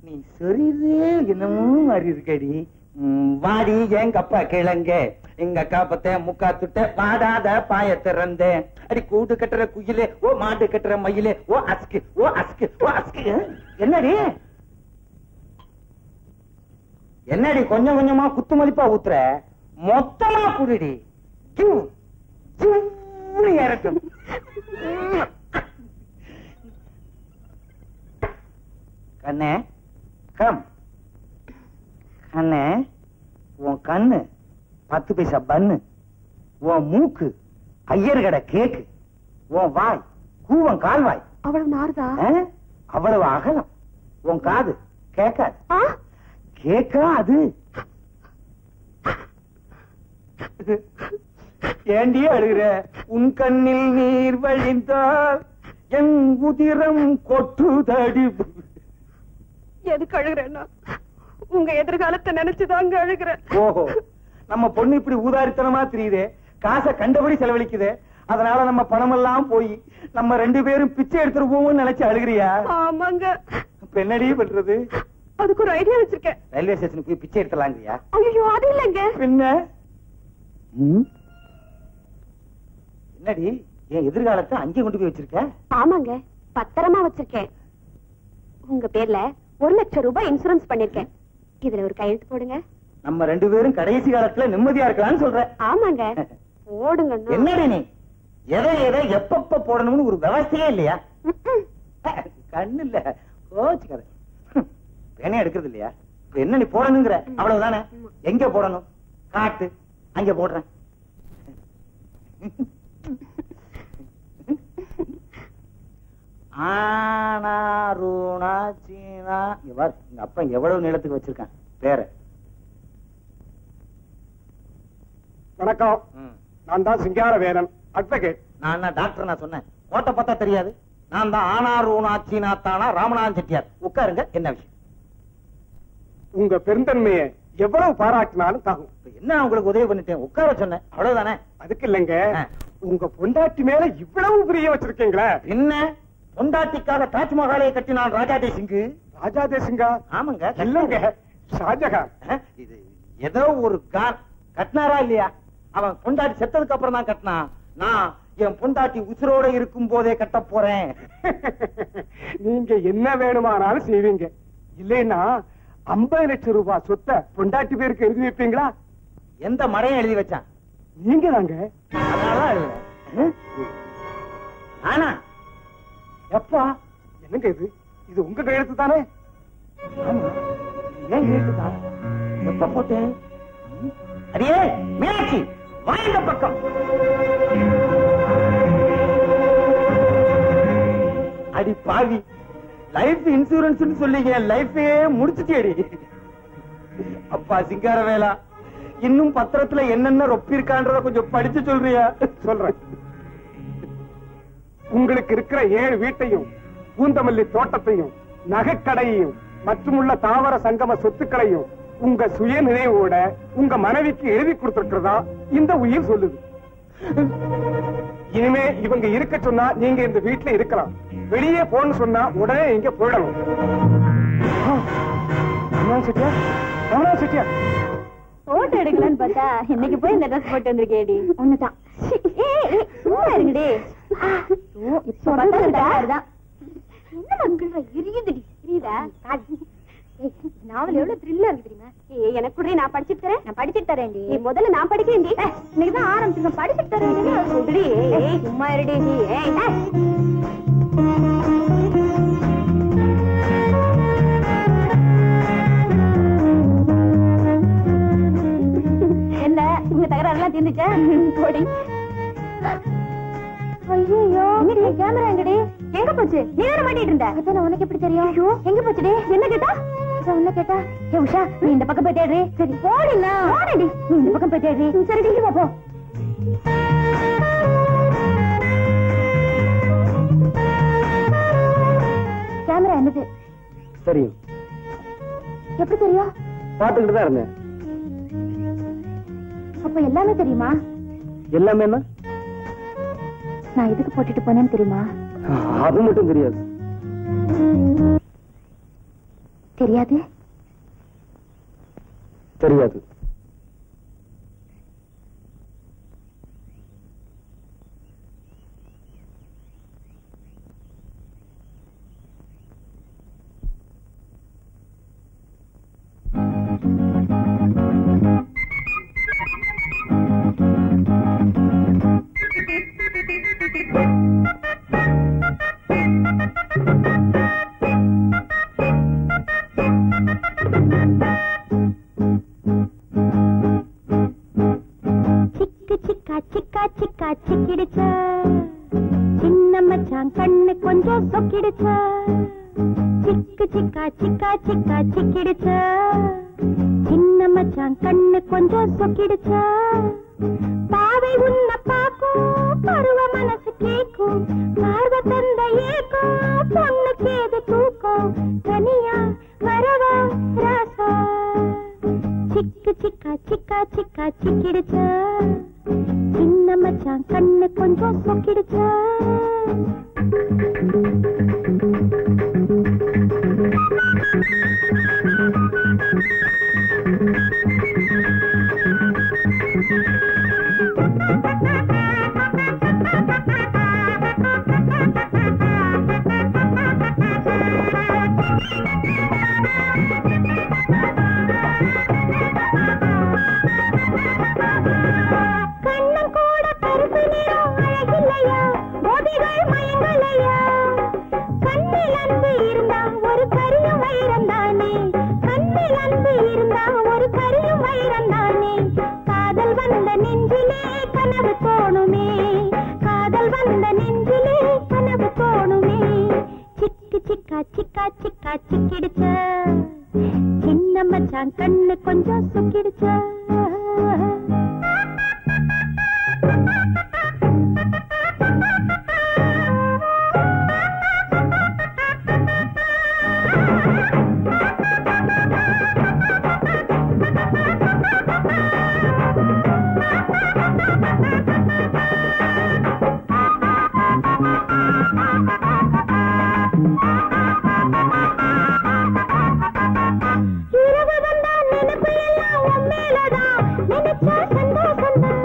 நீ சொரிதே என்னமோ மாதிரி இருக்கடி. வாடி எங்க அப்பா கிழங்க, எங்க அக்கா பத்த முக்கா துட்ட வாடாத பாய திறந்தேன். அடி கூடு கட்டுற குயிலே, ஓ மாடு கட்டுற மயிலே, ஓ அஸ்கு ஓ அஸ்கு ஓ அஸ்கு. என்னடி என்னடி கொஞ்சம் கொஞ்சமா குத்து மதிப்பா ஊத்துற? மொத்தமா குடிடி. இறக்கும். கண்ணே கம். கண்ணே, உன் கண்ணு 10 பைசா பன்னு, உன் மூக்கு ஐயர் கடை கேக்கு, உன் வாய் கூவம் கால்வாய். அவ்வளவு நாறுதா? அவ்வளவு அகலம். உன் காது கேட்காது. கேட்காது. ஏண்டி அழுகிற? உன் கண்ணில் நீர் வழிந்தால் என் உதிரம் கொட்டுதடி. எதுக்கு அழுகிறேன்னா உங்க எதிர்காலத்தை நினைச்சுதாங்க அழுகிறேன். ஓஹோ, நம்ம பொண்ணு இப்படி ஊதாரித்தனமா தெரியுதே, காசை கண்டபடி செலவழிக்குதே, அதனால நம்ம பணம் எல்லாம் போய் நம்ம 2 பேரும் பிச்சை எடுத்துருவோம்னு நினைச்சு அழுகிறியா? ஆமாங்க. இப்ப என்னடி பண்றது? அதுக்கு ஒரு ஐடியா வச்சிருக்கேன். ரயில்வே ஸ்டேஷனுக்கு போய் பிச்சை எடுத்துலாங்கிறியா? ஐயோ, அது இல்லைங்க. பின்ன என்னடி, என் எதிர்காலத்தை அங்கே கொண்டு போய் வச்சிருக்க? ஆமாங்க, பத்திரமா வச்சிருக்கேன். உங்க பேர்ல 1 லட்சம் ரூபாய் இன்சூரன்ஸ் பண்ணிருக்கேன். இதுல ஒரு கையெழுத்து போடுங்க. நம்ம 2 பேரும் கடைசி காலத்துல நிம்மதியா இருக்கலாம்னு சொல்ற. ஆமாங்க, போடுங்க. என்னடி நீ எதை எதை எப்பப்ப போடணும்னு ஒரு விவசாயே இல்லையா? கண்ணு இல்ல, கோச்சுக்காத. பேனே எடுக்கிறது இல்லையா? என்ன நீ போடணுங்கிற அவ்வளவுதானே? எங்க போடணும் காட்டு, அங்க போடுறேன். ஆனாருணா சீனா. எங்க அப்பா எவ்வளவு நிலத்துக்கு வச்சிருக்கான் பேர. வணக்கம், நான் தான் சிங்கார வேலன், அட்வொகேட். நான் டாக்டர். நான் சொன்னேன் கோட்டை பார்த்தா தெரியாது. நான் தான் ஆனார் ஊனாச்சி நாத்தானா ராமநாதன் செட்டியார். உட்காருங்க. என்ன விஷயம்? உங்க பெருந்தன்மையை எவ்வளவு பாராட்டினாலும் தாகும். என்ன உங்களுக்கு உதவி பண்ணிட்டேன், உட்கார சொன்னேன், அவ்வளவுதானே. அதுக்கு இல்லைங்க, உங்க பொண்டாட்டி மேல இவ்வளவு பிரியம் வச்சிருக்கீங்களா? என்ன பொண்டாட்டிக்காக தாஜ்மஹாலை கட்டினான் ராஜா தேசிங்கு. ராஜா தேசிங்கா? ஆமாங்க. இல்லங்க, ஷாஜகான். இது ஏதோ ஒரு கான் கட்டினாரா இல்லையா? அவன் பொண்டாட்டி செத்ததுக்கு அப்புறம் தான் கட்டினான். நான் என் பொண்டாட்டி உசுரோட இருக்கும் போதே கட்ட போறேன். நீங்க என்ன வேணுமானாலும் செய்வீங்க. இல்லைன்னா 50 லட்சம் ரூபாய் சொத்தை பொண்டாட்டி பேருக்கு எழுதி வைப்பீங்களா? எந்த மடையும் எழுதி வச்சான்? நீங்க தாங்க. அதனாலதான் எழுதுறேன். ஆனா எப்பா என்னங்க இது? இது உங்க கையெழுத்து தானே? ஆமா, ஏன் கையெழுத்துதான்? எப்ப போட்டேன்? அடியே மீனாட்சி, வாங்க பக்கம். அடி பாவி, லைஃப் இன்சூரன்ஸ் சொல்லிங்க லைஃபே முடிச்சுட்டேடி. அப்பா சிங்காரவேலா, இன்னும் பத்திரத்துல என்னென்ன ரொப்பிருக்கான்றத கொஞ்சம் படிச்சு சொல்றியா? சொல்றேன். உங்களுக்கு இருக்கிற 7 வீட்டையும், பூந்தமல்லி தோட்டத்தையும், நகைக்கடையையும் மற்றும் உள்ள தாவர சங்கம சொத்துக்களையும் உங்க சுய நினைவோட உங்க மனைவிக்கு எழுதி கொடுத்திருக்கிறதா இந்த உயிர் சொல்லுது. இனிமே இவங்க இருக்க சொன்னா நீங்க இந்த வீட்டுல இருக்கலாம். வெளியே போன்னு சொன்னா உடனே இங்க போயிடணும். போட்டோ எடுக்கலான்னு பார்த்தா இன்னைக்கு போய் இந்த ட்ரெஸ் போட்டு வந்திருக்கேடி. ஒண்ணுதான். சும்மா இருங்கடி. என்ன மக்கள் எரியுதுடி. எரியுதா? நாவல் எவ்வளவு த்ரில்லா இருக்கு தெரியுமா? எனக்கு கூட நான் படிச்சுட்டு தரேன். நான் படிச்சுட்டு தரேன்டி. முதல்ல நான் படிக்கிறேன்டி. இன்னைக்குதான் ஆரம்பிச்சிருக்கேன். படிச்சுட்டு தரேன். சொல்றி. சும்மா இருடி. என்ன உங்க தகராறுலாம் தீர்ந்துச்சா? போடி. ஐயோ, கேமரா எங்கடி? எங்க போச்சு? நீ வேற மாட்டிட்டு இருந்த. அதான் உனக்கு எப்படி தெரியும்? எங்க போச்சுடி? என்ன கேட்டா? உன்ன கேட்டா? ஏ உஷா, நீ இந்த பக்கம் போய் தேடுறி. சரி போடினா. போடி. நீ இந்த பக்கம் போய் தேடுறி. சரி டிக்கி போ. கேமரா என்னது? தெரியும். எப்படி தெரியும்? பாத்துக்கிட்டு தான் இருந்தேன். அப்ப எல்லாமே தெரியுமா? எல்லாமே என்ன? நான் எதுக்கு போட்டுட்டு போனேன்னு தெரியுமா? அது மட்டும் தெரியாது. தெரியாது? தெரியாது. சின்ன மச்சான் கண்ணு கொஞ்சம் சொக்கிடுச்ச. சிக்கு சிக்கா சிக்கா சிக்கா சிக்கிடுச்ச. சின்ன மச்சான் கண்ணு கொஞ்சம் சொக்கிடுச்ச. பாவை உன்ன பாக்கும், பருவ மனசு கேக்கும், பார்வ தந்த ஏக்கும், பொண்ணு கேது தூக்கும், தனியா வரவா ராசா. சிக்கு சிக்கா சிக்கா சிக்கா சிக்கிடுச்ச. சின்ன மச்சான் கண்ணு கொஞ்சம் சொக்கிடுச்ச. சின்ன மச்சான் கண்ணு கொஞ்சம் சொக்கிடுச்ச. நினைச்சா சந்தோஷம்தான்.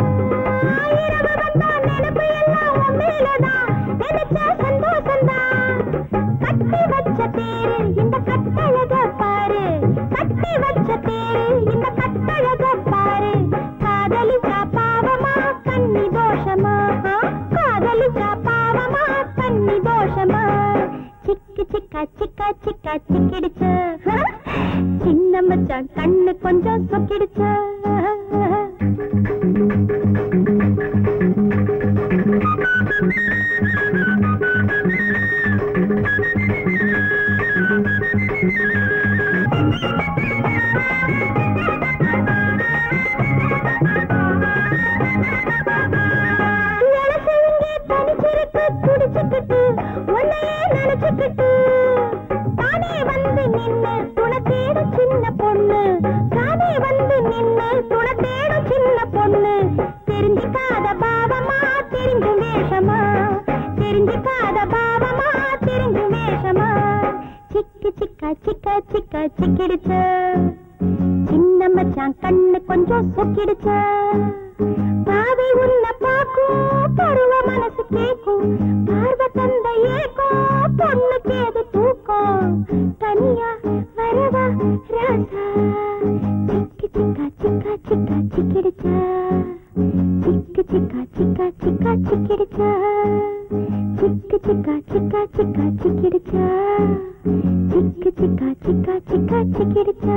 இரவு வந்தா நினைப்பு எல்லாம் உன் மேலதான். நினைச்சா சந்தோஷம்தான். கட்டி வச்ச தேரு இந்த கட்டழக பாரு. கட்டி வச்ச தேரு இந்த கட்டழக பாரு. காதலிச்சா பாவமா கன்னி தோஷமா? காதலிச்சா பாவமா கன்னி தோஷமா? சிக்கு சிக்கா சிக்கா சிக்கா சிக்கிடுச்ச. சின்ன மச்சான் கண்ணு கொஞ்சம் சொக்கிடுச்ச. தனிச்சிருக்கு குடிச்சுக்கிட்டு உன்னையே நினைச்சுக்கிட்டு தானே வந்து நின்னு துணை தேடும் சின்ன பொண்ணு. தானே வந்து நின்னு துணை தேடும் சின்ன பொண்ணு. தெரிஞ்சுக்காத பாவமா தெரிஞ்சும் வேஷமா? தெரிஞ்சுக்காத பாவமா தெரிஞ்சும் வேஷமா? சிக்கு சிக்கா சிக்கா சிக்கா சிக்கிடுச்ச. சின்ன மச்சான் கண்ணு கொஞ்சம் சொக்கிடுச்ச. பாவி உன்னை பாக்கும் பருவ மனசு கேக்கும். பார்வ தந்த ஏக்கும் பொண்ணுக்கு எது தூக்கம். தனியா வரவா ராசா? சிக்கு சிக்கா சிக்கா சிக்கா சிக்கிடுச்ச. சிக்கு சிக்கா சிக்கா சிக்கா சிக்கிடுச்ச. சிக்கு சிக்கா சிக்கா சிக்கா சிக்கிடுச்ச. சிக்கு சிக்கா சிக்கா சிக்கா சிக்கிடுச்ச.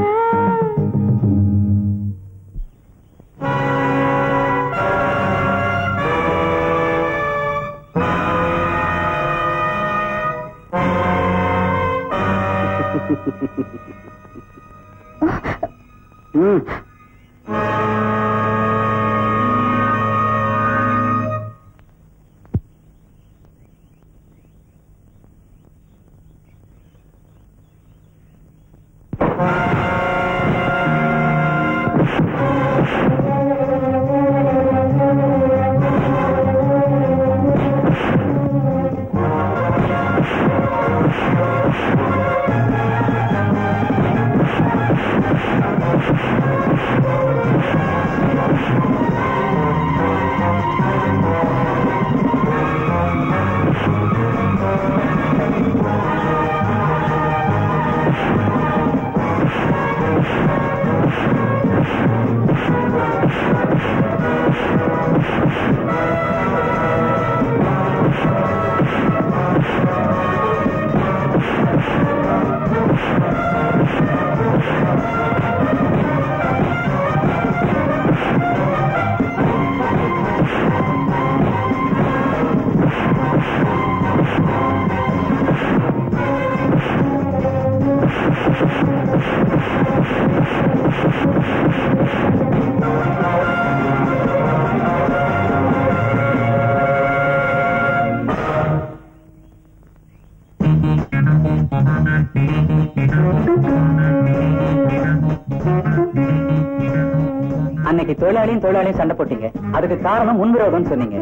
அன்னைக்கு தொழிலாளியும் சண்டை போட்டீங்க. அதுக்கு காரணம் முன்விரோதம் சொன்னீங்க.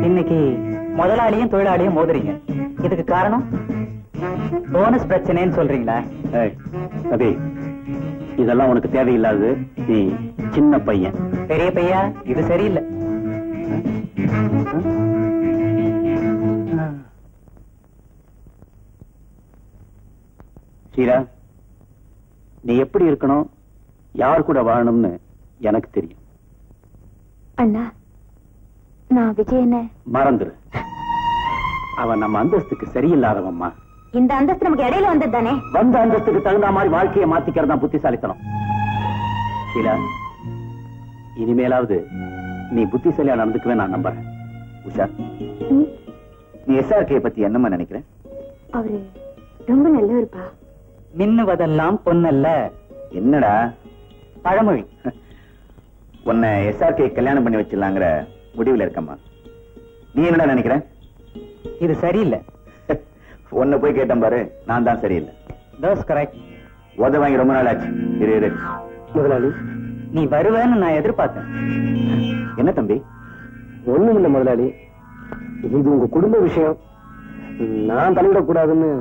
இன்னைக்கு முதலாளியும் தொழிலாளியும் மோதுறீங்க. இதுக்கு காரணம் போனஸ் பிரச்சனைன்னு சொல்றீங்களா? அபி, இதெல்லாம் உனக்கு தேவையில்லாது. நீ சின்ன பையன். பெரிய பையா, இது சரியில்லை. சீரா, நீ எப்படி இருக்கணும், யார் கூட வாழணும்னு எனக்கு தெரியும். அண்ணா, நான் விஜயனை மறந்துரு. அவன் நம்ம அந்தஸ்துக்கு சரியில்லாதவம்மா. இந்த அந்தஸ்து நமக்கு இடையில வந்தது தானே. வந்த அந்தஸ்துக்கு தகுந்த மாதிரி வாழ்க்கையை மாத்திக்கிறது தான் புத்திசாலித்தனம். சீலா, இனிமேலாவது நீ புத்திசாலியா நடந்துக்குவே நான் நம்புறேன். உஷா, நீ SRK பத்தி என்னமா நினைக்கிற? அவரு ரொம்ப நல்லவருப்பா. மின்னுவதெல்லாம் பொன்னல்ல. என்னடா பழமொழி. உன்னை SRK கல்யாணம் பண்ணி வச்சிடலாங்கிற முடிவுல இருக்கம்மா. நீ என்னடா நினைக்கிற? இது சரியில்லை. உன்னை போய் கேட்டேன் பாரு, நான் தான் சரியில்லை. That's correct. உத வாங்கி ரொம்ப நாள் ஆச்சு. இரு முதலாளி, நீ வருவேன்னு நான் எதிர்பார்த்தேன். என்ன தம்பி? ஒண்ணும் இல்ல முதலாளி, இது உங்க குடும்ப விஷயம், நான் தலையிடக்கூடாதுன்னு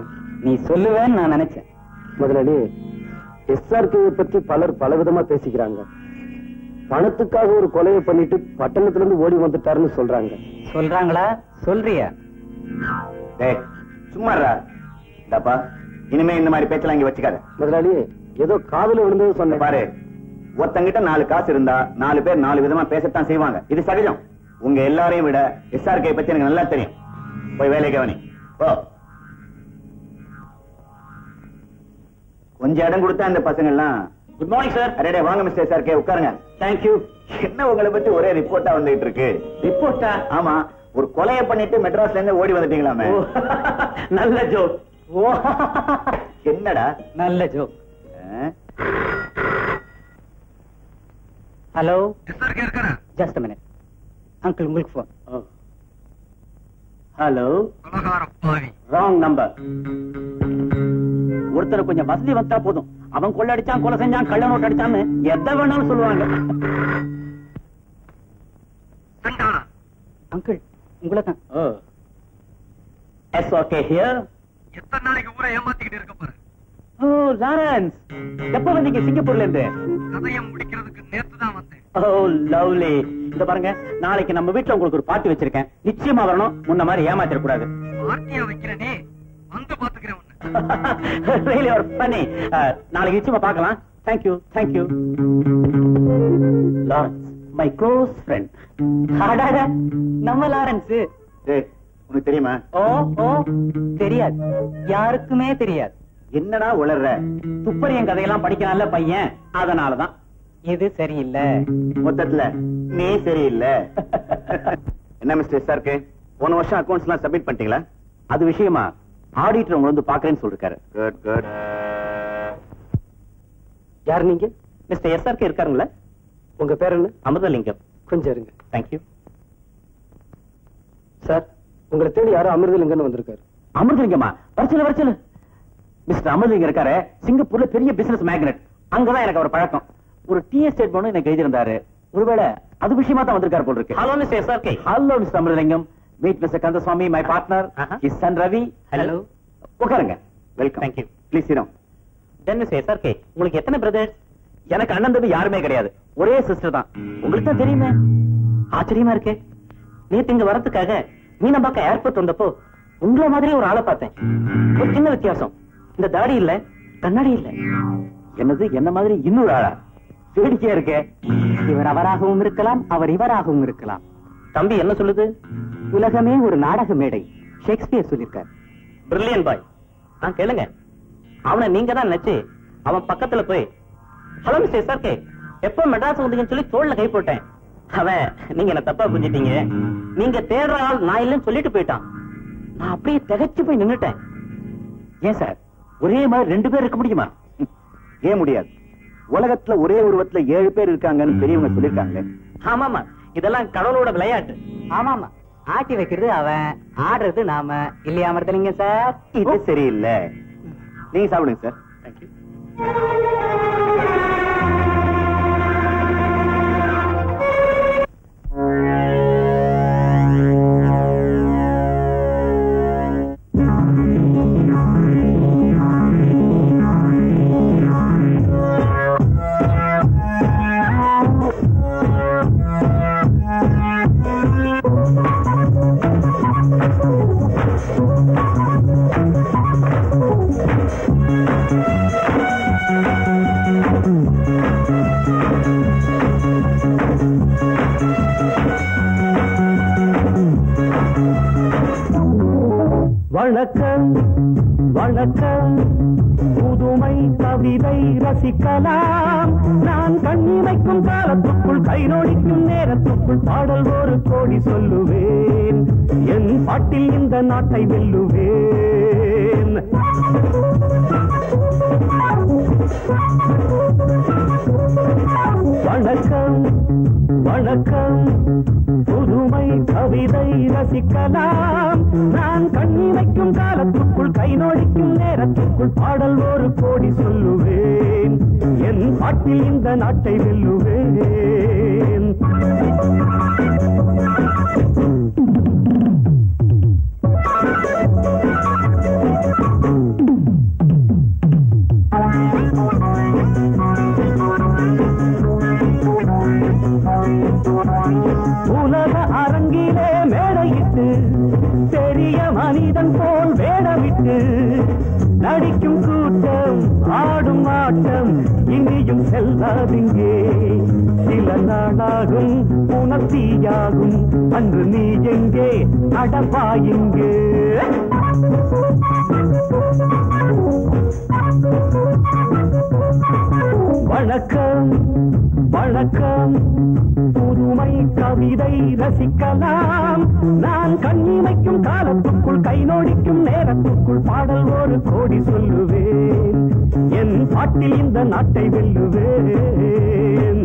நீ சொல்லுவேன்னு நான் நினைச்சேன். முதலாளி, SRK பத்தி பலர் பலவிதமா பேசிக்கிறாங்க. பணத்துக்காக ஒரு கொலையை பண்ணிட்டு பட்டணத்துல இருந்து ஓடி வந்துட்டாருன்னு சொல்றாங்க. சொல்றாங்களா? சொல்றியா? சும்மாடா. டப்பா, இனிமே இந்த மாதிரி பேச்செல்லாம் இங்க வச்சுக்காத. முதலாளி, ஏதோ காதுல விழுந்தது சொன்ன பாரு. ஒருத்தங்கிட்ட 4 காசு இருந்தா 4 பேர் 4 விதமா பேசத்தான் செய்வாங்க. இது சகஜம். உங்க எல்லாரையும் விட SRK பத்தி எனக்கு நல்லா தெரியும். போய் வேலையை கவனி. போ. கொஞ்சம் இடம் கொடுத்தா இந்த பசங்க எல்லாம். Good morning sir. அரே வாங்க மிஸ்டர் SRK, உட்காருங்க. தேங்க்யூ. என்ன உங்களை பத்தி ஒரே ரிப்போர்ட்டா வந்துட்டு இருக்கு? ரிப்போர்ட்டா? ஆமா, ஒரு கொலையை பண்ணிட்டு மெட்ராஸ்ல இருந்து ஓடி வந்துட்டீங்களாமே. நல்ல ஜோக். என்னடா நல்ல joke. Hello, just minute. Uncle, உங்களுக்கு போன். ஹலோ. Wrong number. ஒருத்தர் கொஞ்சம் வசதி வந்தா போதும், அவன் கொள்ள அடிச்சான், கொலை செஞ்சான், கள்ள நோட்டு அடிச்சான்னு எதை வேணாலும் சொல்லுவாங்க. அங்கிள், உங்களை தான். SRK here. எத்தனை நாளைக்கு ஊரை ஏமாத்திக்கிட்டு இருக்க பாரு. ஓ லாரன்ஸ், எப்ப வந்தீங்க சிங்கப்பூர்ல இருந்து? கதையை முடிக்கிறதுக்கு நேத்து தான் வந்தேன். ஓ லவ்லி. இந்த பாருங்க, நாளைக்கு நம்ம வீட்டுல உங்களுக்கு ஒரு பார்ட்டி வச்சிருக்கேன். நிச்சயமா வரணும். முன்ன மாதிரி ஏமாத்திர கூடாது. பார்ட்டியா வைக்கிறனே, வந்து பாத்துக்கிறேன் உன்னை. Really are funny. நாளைக்கு நிச்சயமா பார்க்கலாம். Thank you, thank you. Lawrence, my close friend. அடாடா, நம்ம லாரன்ஸ். உனக்கு தெரியுமா? ஓ ஓ, தெரியாது, யாருக்குமே தெரியாது. என்னடா உளர்ற? துப்பறியன் கதையெல்லாம் படிக்கலாம்ல பையன், அதனாலதான். இது சரியில்லை. மொத்தத்துல நீ சரியில்லை. என்ன மிஸ்டர் SRK, போன வருஷம் அக்கவுண்ட்ஸ் எல்லாம் சப்மிட் பண்ணிட்டீங்களா? அது விஷயமா ஆடிட்டர் உங்களை வந்து பாக்குறேன்னு சொல்லிருக்காரு. Good good. யார் நீங்க? Mister SRK இருக்காருங்களா? உங்க பேர் என்ன? அமிர்தலிங்கம். கொஞ்சம் இருங்க. Thank you sir. உங்களை தேடி யாரும் அமிர்தலிங்கன்னு வந்திருக்காரு. அமிர்தலிங்கமா? வரச்சல. மிஸ்டர் அமிர்தலிங்கம் இருக்காரு, சிங்கப்பூர்ல பெரிய பிசினஸ் மேக்னெட். அங்கதான் எனக்கு அவர் பழக்கம். ஒரு டீ எஸ்டேட் போன எனக்கு எழுதியிருந்தாரு. ஒருவேளை அது விஷயமா தான் வந்திருக்காரு போல இருக்கு. Hello mister SRK. Hello mister Amirthalingam. Meet mister Kandaswamy, my partner. His son Ravi. Hello. உட்காருங்க. Welcome. Thank you. Please sit down. Then mister SRK, உங்களுக்கு எத்தனை பிரதர்ஸ்? எனக்கு அண்ணன் தம்பி யாருமே கிடையாது, ஒரே சிஸ்டர் தான். உங்களுக்கு தான் தெரியுமே. ஆச்சரியமா இருக்கே. நேத்து இங்க வரதுக்காக மீனம்பாக்கம் ஏர்போர்ட் வந்தப்போ உங்களை மாதிரி ஒரு ஆளை பார்த்தேன். ஒரு சின்ன வித்தியாசம், இந்த தாடி இல்ல, கண்ணாடி இல்ல. என்னது, என்ன மாதிரி இன்னொரு ஆளா? வேடிக்கையா இருக்கே. இவர் அவராகவும் இருக்கலாம், அவர் இவராகவும் இருக்கலாம். தம்பி என்ன சொல்லுது? உலகமே ஒரு நாடக மேடை, ஷேக்ஸ்பியர் சொல்லிருக்கார். பிரில்லியன் பாய். நான் கேளுங்க, அவனை நீங்க தான் நினைச்சு அவன் பக்கத்துல போய் ஹலோ மிஸ்டர் SRK, எப்ப மெட்ராஸ் வந்தீங்கன்னு சொல்லி தோல்ல கை போட்டேன். அவன் நீங்க என்ன தப்பா புரிஞ்சிட்டீங்க, நீங்க தேடுற ஆள் நான் இல்லைன்னு சொல்லிட்டு போயிட்டான். நான் அப்படியே திகைச்சு போய் நின்னுட்டேன். ஏன் சார், ஒரே மாதிரி 2 பேர் இருக்க முடியுமா? ஏன் முடியாது? உலகத்துல ஒரே உருவத்துல 7 பேர் இருக்காங்கன்னு பெரியவங்க சொல்லிருக்காங்க. ஆமாமா, இதெல்லாம் கடவுளோட விளையாட்டு. ஆமாமா, ஆட்டி வைக்கிறது அவன், ஆடுறது நாம. இல்லையா அமிர்தலிங்கம் சார்? இது சரியில்லை. நீங்க சாப்பிடுங்க சார். தேங்க்யூ. வணக்கம் வணக்கம், புதுமை கவிதை ரசிக்கலாம். நான் கண்ணிமைக்கும் காலத்துக்குள், கை நோடிக்கும் நேரத்துக்குள் பாடல் ஒரு கோடி சொல்லுவேன். என் பாட்டில் இந்த நாட்டை வெல்லுவேன். வணக்கம் வணக்கம், புதுமை கவிதை ரசிக்கலாம். நான் கண்ணிமைக்கும் காலத்துக்குள், கை நோடிக்கும் நேரத்துக்குள் பாடல் ஒரு கோடி சொல்லுவேன். என் பாட்டில் இந்த நாட்டை வெல்லுவேன். கொண்டாட்டம் இனியும் செல்லாதுங்கே. சில நாளாகும் உணர்த்தியாகும் அன்று நீ எங்கே அடப்பாயிங்கே. வணக்கம் வணக்கம் புதுமை கவிதை ரசிக்கலாம். நான் கண்ணிமைக்கும் காலத்துக்குள் கை நோடிக்கும் நேரத்துக்குள் பாடல் ஒரு கோடி சொல்லுவேன். என் பாட்டில் இந்த நாட்டை வெல்லுவேன்.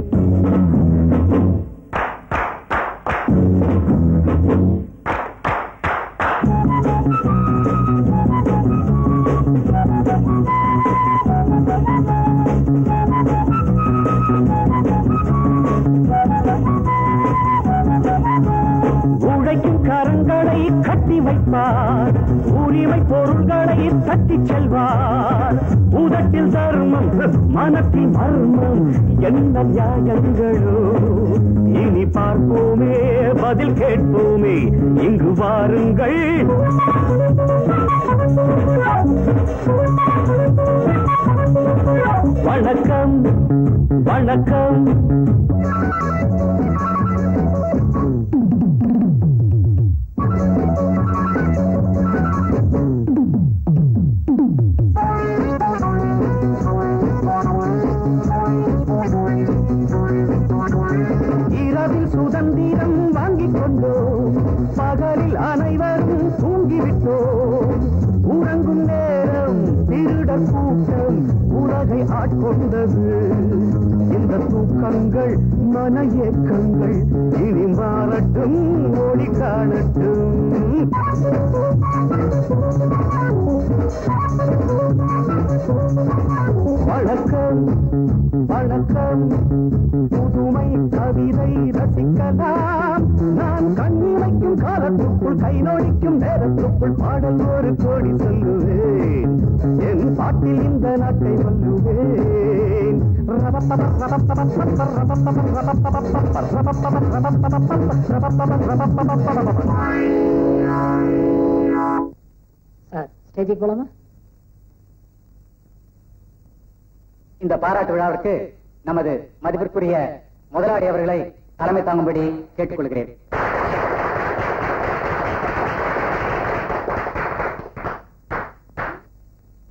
உழைக்கும் கரங்களை கட்டி வைப்பார், உரிமை பொருள்களை தட்டி செல்வார். உதட்டில் தர்மம் மனத்தின் மர்மம் என்ன நியாயங்களோ. இனி பார்ப்போமே பதில் கேட்போமே இங்கு வாருங்கள். வணக்கம் வணக்கம். இரவில் சுதந்திரம் வாங்கிக் கொண்டோம், பகலில் அனைவரும் தூங்கிவிட்டோம். உறங்கும் நேரம் திருடர் கூட்டம் உலகை ஆட்கொண்டது. இந்த தூக்கங்கள் மன ஏக்கங்கள் இனி மாறட்டும் ஒளி காணட்டும். வணக்கம் வணக்கம் புதுமை கவிதை ரசிக்கலாம். நான் கண்ணிமைக்கும் காலத்துக்குள் கை நோடிக்கும் நேரத்துக்குள் பாடல் ஒரு கோடி சொல்லுவேன். என் பாட்டில் இந்த நாட்டை சொல்லுவேன். ஸ்டேஜுக்கு போலாமா? இந்த பாராட்டு விழாவிற்கு நமது மதிப்பிற்குரிய முதலாளி அவர்களை தலைமை தாங்கும்படி கேட்டுக்கொள்கிறேன்.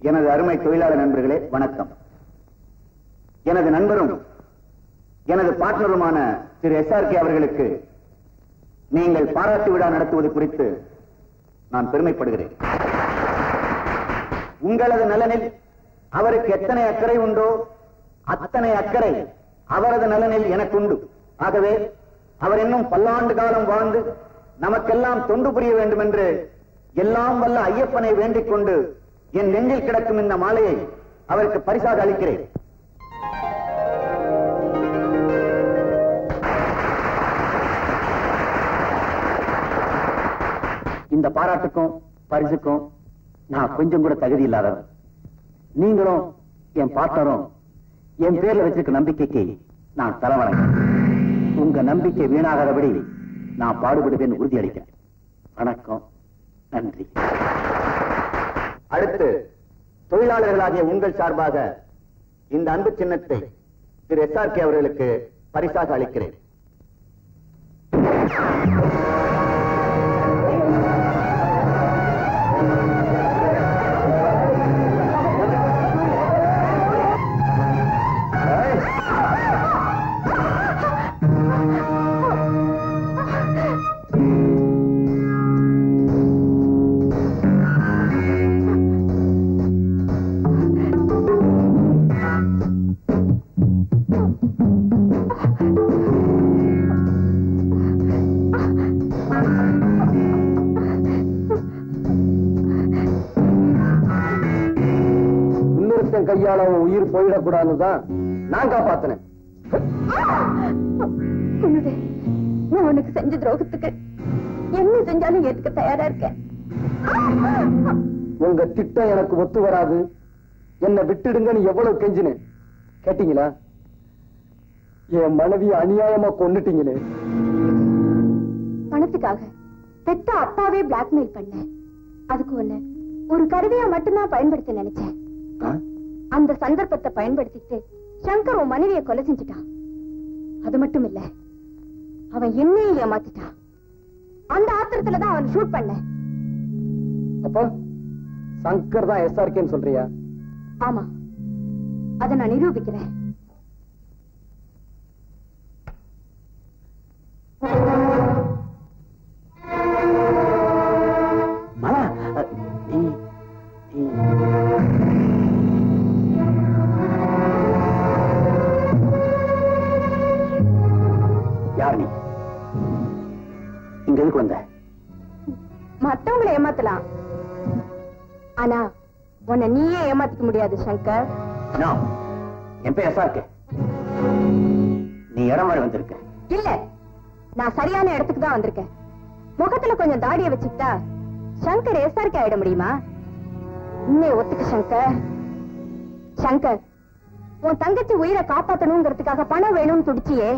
எனது அருமை தொழிலாளர் நண்பர்களே வணக்கம். எனது நண்பரும் எனது பார்ட்னருமான திரு SRK அவர்களுக்கு நீங்கள் பாராட்டு விழா நடத்துவது குறித்து நான் பெருமைப்படுகிறேன். உங்களது நலனில் அவருக்கு எத்தனை அக்கறை உண்டோ அத்தனை அக்கறை அவரது நலனில் எனக்கு உண்டு. ஆகவே அவர் இன்னும் பல்லாண்டு காலம் வாழ்ந்து நமக்கெல்லாம் தொண்டு புரிய வேண்டும் என்று எல்லாம் வல்ல ஐயப்பனை வேண்டிக் கொண்டு என் நெஞ்சில் கிடக்கும் இந்த மாலையை அவருக்கு பரிசாக அளிக்கிறேன். இந்த பாராட்டுக்கும் பரிசுக்கும் நான் கொஞ்சம் கூட தகுதி இல்லாதவர். நீங்களும் என் பார்ட்னரும் என் பேர்ல வச்சிருக்க நம்பிக்கைக்கு நான் தலைவணங்க. உங்க நம்பிக்கை வீணாகாதபடி நான் பாடுபடுவேன் உறுதியளிக்கிறேன். வணக்கம், நன்றி. அடுத்து தொழிலாளர்களாகிய உங்கள் சார்பாக இந்த அன்பு சின்னத்தை திரு SRK அவர்களுக்கு பரிசாக அளிக்கிறேன். கையால உயிர் போயிடக்கூடாதுதான் நான் காப்பாத்தினேன். நான் உனக்கு செஞ்ச துரோகத்துக்கு என்ன செஞ்சாலும் ஏத்துக்க தயாரா இருக்கேன். உங்க திட்டம் எனக்கு ஒத்து வராது, என்ன விட்டுடுங்கன்னு எவ்வளவு கெஞ்சினேன் கேட்டீங்களா? என் மனைவியை அநியாயமா கொன்னுட்டீங்களே. பணத்துக்காக பெத்த அப்பாவே பிளாக்மெயில் பண்ண, அதுக்கு ஒண்ணு ஒரு கருவியா மட்டும்தான் பயன்படுத்த நினைச்சேன். அந்த சந்தர்ப்பத்தை பயன்படுத்திட்டு சங்கர் உன் மனைவியை கொலை செஞ்சுட்டான். அது மட்டும் இல்ல, அவன் என்னையும் ஏமாத்திட்டான். அந்த ஆத்திரத்துலதான் அவன் ஷூட் பண்ண. அப்ப சங்கர் தான் SRKன்னு சொல்றியா? ஆமா, அதை நான் நிரூபிக்கிறேன். யார் நீ? இங்க எதுக்கு வந்த? மத்தவங்களை ஏமாத்தலாம், ஆனா உன்னை நீயே ஏமாத்திக்க முடியாது சங்கர். என் பேர் SRK. நீ இடம் மாதிரி வந்திருக்க. இல்ல, நான் சரியான இடத்துக்கு தான் வந்திருக்கேன். முகத்துல கொஞ்சம் தாடியை வச்சுக்கிட்டா சங்கர் SRK ஆயிட முடியுமா? இன்னே ஒத்துக்க சங்கர். சங்கர், உன் தங்கச்சி உயிரை காப்பாத்தணுங்கிறதுக்காக பணம் வேணும்னு துடிச்சியே,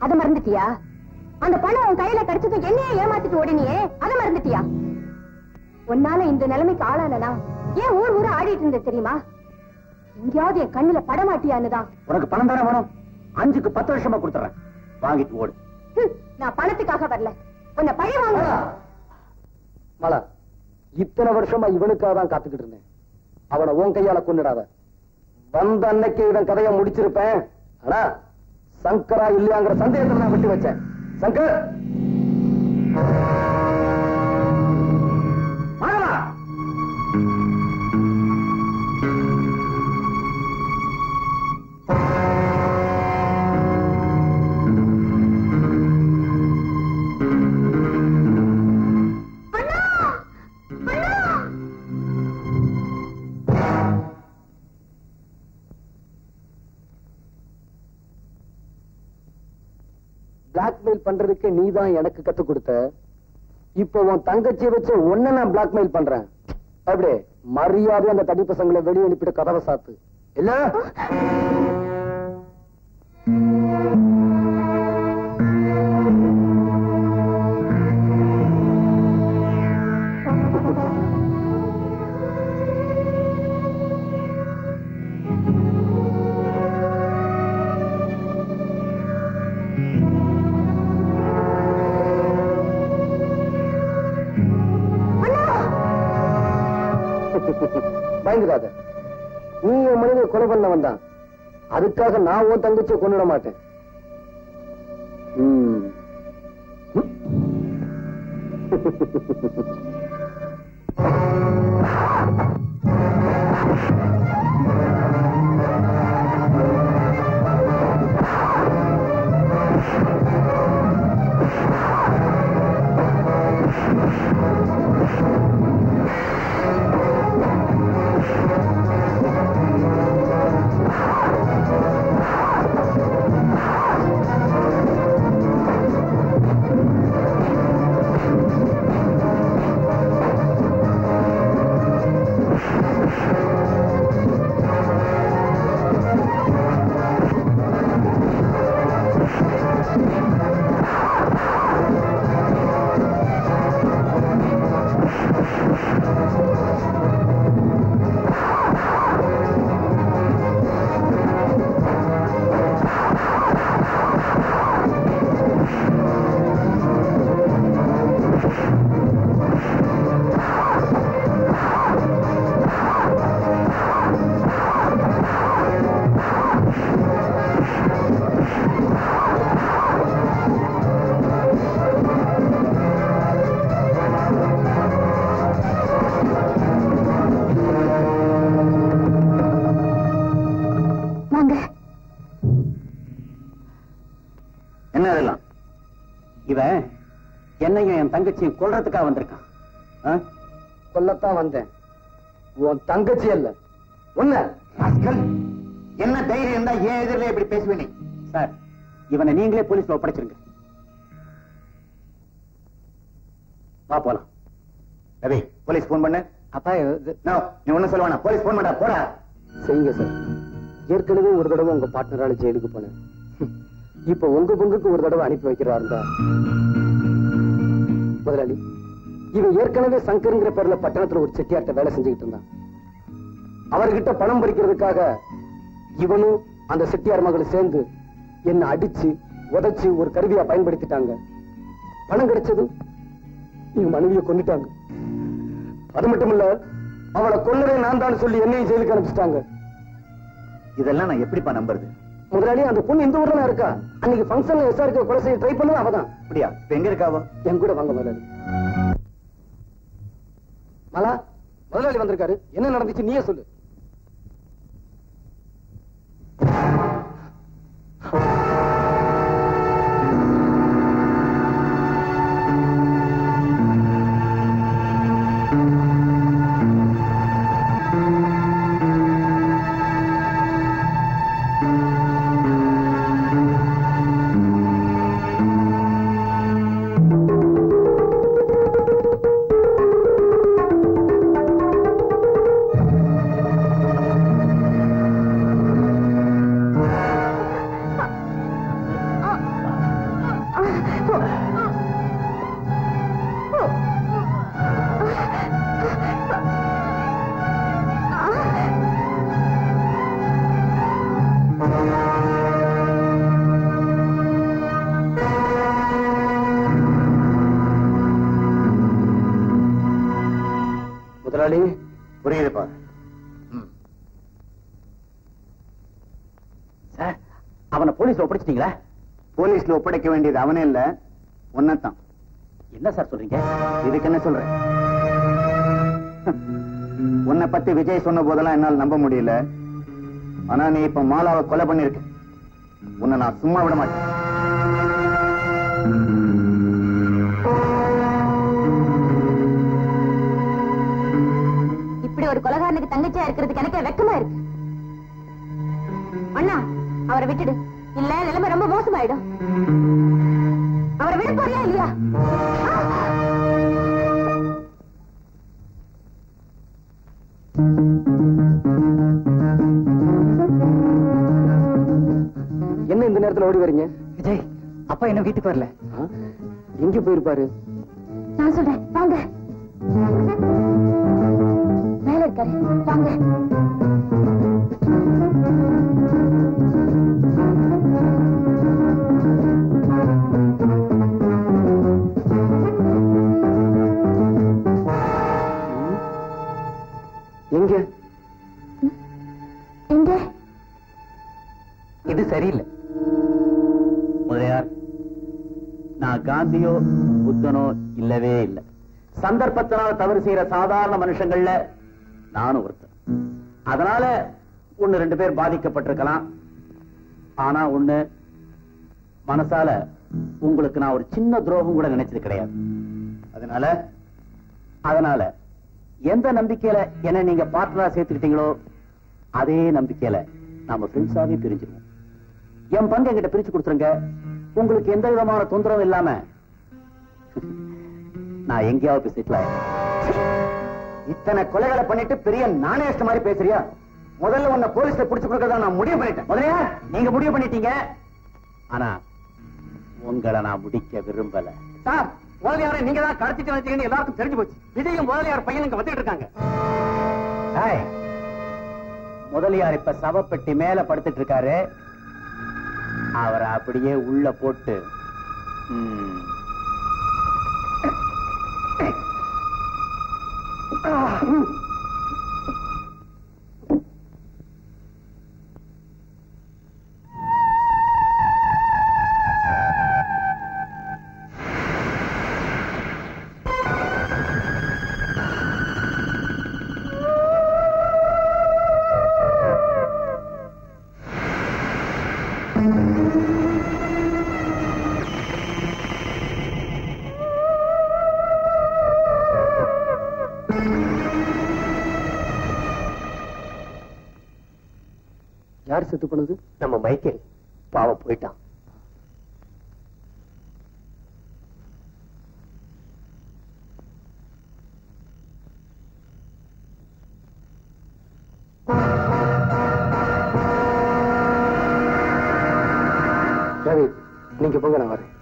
அதை மறந்துட்டியா? அந்த பணம் உன் கையில கிடைச்சதும் என்னையே ஏமாத்திட்டு ஓடினியே, அதை மறந்துட்டியா? உன்னால இந்த நிலைமைக்கு ஆளானா ஏன் ஊர் ஊர ஆடிட்டு இருந்த தெரியுமா? எங்கேயாவது என் கண்ணுல படமாட்டியான்னுதான். உனக்கு பணம் தானே வேணும்? 5க்கு 10 வருஷமா கொடுத்துறேன், வாங்கிட்டு ஓடு. நான் பணத்துக்காக வரல, உன்னை பழி வாங்க. மலா, இத்தனை வருஷமா இவனுக்காக தான் காத்துக்கிட்டு இருந்தேன். அவனை உன் கையால கொன்னுடாத. வந்த அன்னைக்கு இவன் கதையை முடிச்சிருப்பேன். ஆனா சங்கரா இல்லையாங்கிற சந்தேகத்தை நான் விட்டு வச்சேன். சங்கர், பிளாக்மெயில் பண்றதுக்கு நீதான் எனக்கு கத்து கொடுத்த. இப்ப உன் தங்கச்சியை வச்சு ஒன்ன நான் பிளாக்மெயில் பண்றேன். அப்படியே மரியாதை அந்த தடி பசங்களை வெளியே அனுப்பிட்டு கதவை சாத்து. இல்ல பயந்துடாத. நீ என் மனித கொலை பண்ண வந்தான், அதுக்காக நான் உன் தங்கச்சியை கொண்டுட மாட்டேன். இவன் என்னையும் என் தங்கச்சியும் கொல்றதுக்காக வந்திருக்கான். கொல்லத்தான் வந்தேன், உன் தங்கச்சி அல்ல உன்ன. என்ன தைரியம் இருந்தா ஏன் எதிரில இப்படி பேசுவேன்? சார், இவனை நீங்களே போலீஸ்ல ஒப்படைச்சிருங்க. வா போலாம். ரவி, போலீஸ் போன் பண்ண. அப்பா நீ ஒண்ணும் சொல்லுவானா? போலீஸ் போன் பண்ணா போடா. செய்யுங்க சார். ஏற்கனவே ஒரு தடவை உங்க பார்ட்னரால ஜெயிலுக்கு போனேன். இப்ப உங்க பங்குக்கு ஒரு தடவை அனுப்பி வைக்கிறாருந்தா. முதலாளி, இவன் ஏற்கனவே சங்கர்ங்கிற பேர்ல பட்டணத்துல ஒரு செட்டியார்ட்ட வேலை செஞ்சுக்கிட்டு இருந்தான். அவர்கிட்ட பணம் பறிக்கிறதுக்காக இவனும் அந்த செட்டியார் மகளும் சேர்ந்து என்ன அடிச்சு உதைச்சு ஒரு கருவியா பயன்படுத்திட்டாங்க. பணம் கிடைச்சது எங்க மனைவியை கொண்டுட்டாங்க. அது மட்டும் இல்ல, அவளை கொல்லவே நான் தான் சொல்லி என்னையும் ஜெயிலுக்கு அனுப்பிச்சிட்டாங்க. இதெல்லாம் நான் எப்படிப்பா நம்புறது? முதலாளி, அந்த பொண்ணு இந்த ஊர்ல இருக்கா. அன்னைக்கு ஃபங்க்ஷன்ல எஸ்ஆருக்கு கொலை செய்ய ட்ரை பண்ணது அவதான். அப்படியா? இப்ப எங்க இருக்காவோ? என் கூட வாங்க முதலாளி. மலா, முதலாளி வந்திருக்காரு. என்ன நடந்துச்சு நீயே சொல்லு. முதலாளி, புரியுதுப்பா. சார், அவனை போலீஸ்ல ஒப்படைச்சிட்டீங்களா? போலீஸ்ல ஒப்படைக்க வேண்டியது அவனே இல்ல, உன்னதான். என்ன சார் சொல்றீங்க? இதுக்கு என்ன சொல்றேன்? உன்னை பத்தி விஜய் சொன்ன போதெல்லாம் என்னால் நம்ப முடியல. ஆனா நீ இப்ப மாலாவை கொலை பண்ணிருக்க. உன்னை நான் சும்மா விட மாட்டேன். இப்படி ஒரு கொலைகாரனுக்கு தங்கச்சியா இருக்கிறதுக்கு எனக்கு வெக்கமா இருக்கு. அண்ணா, அவரை விட்டுடு. இல்ல நிலைமை ரொம்ப மோசமாயிடும். அவரை விட போறியா இல்லையா? என்ன இந்த நேரத்துல ஓடி வரீங்க? விஜய், அப்பா என்ன வீட்டுக்கு வரல. எங்க போயிருப்பாரு? நான் சொல்றேன், வாங்க. மேல இருக்காரு, வாங்க. எங்க எங்க? இது சரியில்லை. முதலியார், நான் காந்தியோ புத்தனோ இல்லவே இல்லை. சந்தர்ப்பத்தினால தவறு செய்யற சாதாரண மனுஷங்கள்ல நானும் ஒருத்தன். அதனால ஒன்னு ரெண்டு பேர் பாதிக்கப்பட்டிருக்கலாம். ஆனா ஒண்ணு, மனசால உங்களுக்கு நான் ஒரு சின்ன துரோகம் கூட நினைச்சது கிடையாது. அதனால எந்த நம்பிக்கையில என்ன நீங்க பார்ட்னரா சேர்த்துக்கிட்டீங்களோ அதே நம்பிக்கையில நாம ஃப்ரெண்ட்ஸாவே பிரிஞ்சிருவோம். என் பங்கு என்கிட்ட பிரிச்சு கொடுத்துருங்க. உங்களுக்கு எந்த விதமான தொந்தரவும் இல்லாம நான் எங்கேயாவது போய் செட்டில் ஆயிடுறேன். இத்தனை கொலைகளை பண்ணிட்டு பெரிய நாணயஸ்ட மாதிரி பேசுறியா? முதல்ல உன்னை போலீஸ்ல புடிச்சு கொடுக்கறதா நான் முடிவு பண்ணிட்டேன். முதலையா, நீங்க முடிவு பண்ணிட்டீங்க. ஆனா உங்களை நான் முடிக்க விரும்பல. சார், முதலியாரை நீங்க தான் கடத்திட்டு வச்சீங்கன்னு எல்லாருக்கும் தெரிஞ்சு போச்சு. விஜயும் முதலியார் பையன் இங்க வந்துட்டு இருக்காங்க. முதலியார் இப்ப சவப்பெட்டி மேல படுத்துட்டு இருக்காரு. அவரை அப்படியே உள்ள போட்டு யார் செத்து போனது? நம்ம மைக்கேல் பாவம் போயிட்டான். ரவி, நீங்க போங்க, நான் வரேன்.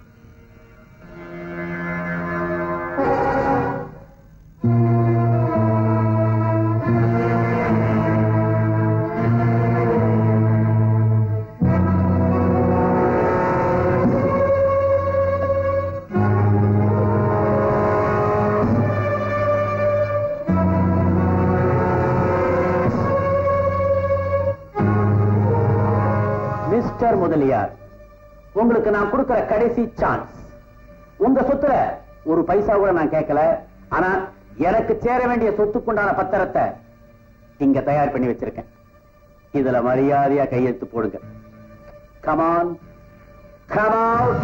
மாஸ்டர் முதலியார், உங்களுக்கு நான் கொடுக்கிற கடைசி சான்ஸ். உங்க சொத்துல ஒரு பைசா கூட நான் கேட்கல. ஆனா எனக்கு சேர வேண்டிய சொத்துக்குண்டான பத்திரத்தை இங்க தயார் பண்ணி வச்சிருக்கேன். இதுல மரியாதையா கையெழுத்து போடுங்க. Come on, come out.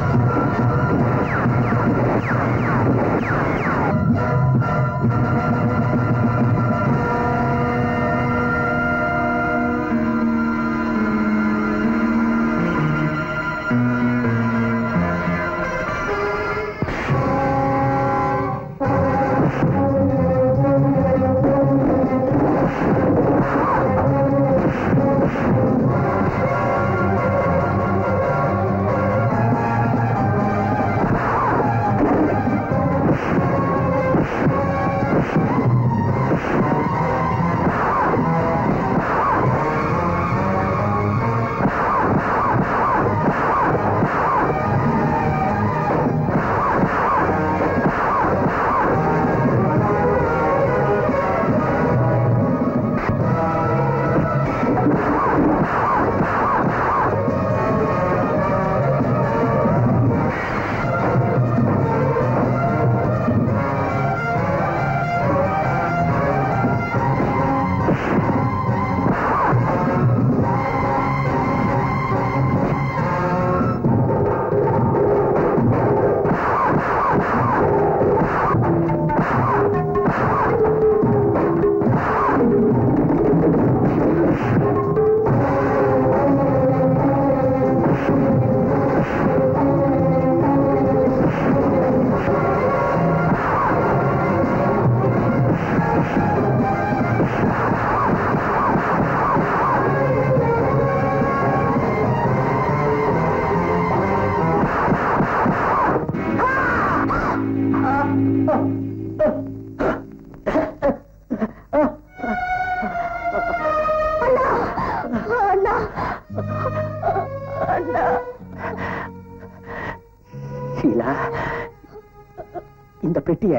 இந்த பெட்டிய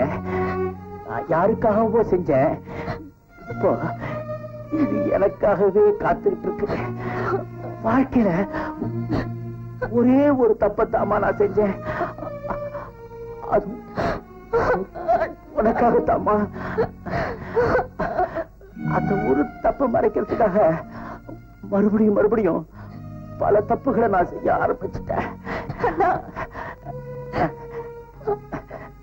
யாருக்காகவோ செஞ்சேன். இப்போ இது எனக்காகவே காத்துக்கிட்டு இருக்கு. வாழ்க்கையில ஒரே ஒரு தப்பத்தாமா நான் செஞ்சேன். அது உனக்காகத்தாமா. அந்த ஒரு தப்பு மறைக்கிறதுக்காக மறுபடியும் பல தப்புகளை நான் செய்ய ஆரம்பிச்சுட்டேன்.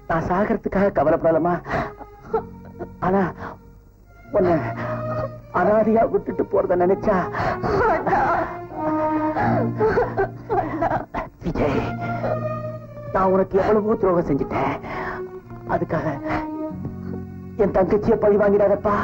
நான் சாகிறதுக்காக கவலைப்படலாமா? ஆனா உன்னை அனாதையா விட்டுட்டு போறத நினைச்சா விஜய், நான் உனக்கு எவ்வளவோ துரோகம் செஞ்சுட்டேன். அதுக்காக என் தங்கச்சியை பழி வாங்கிடாதப்பா.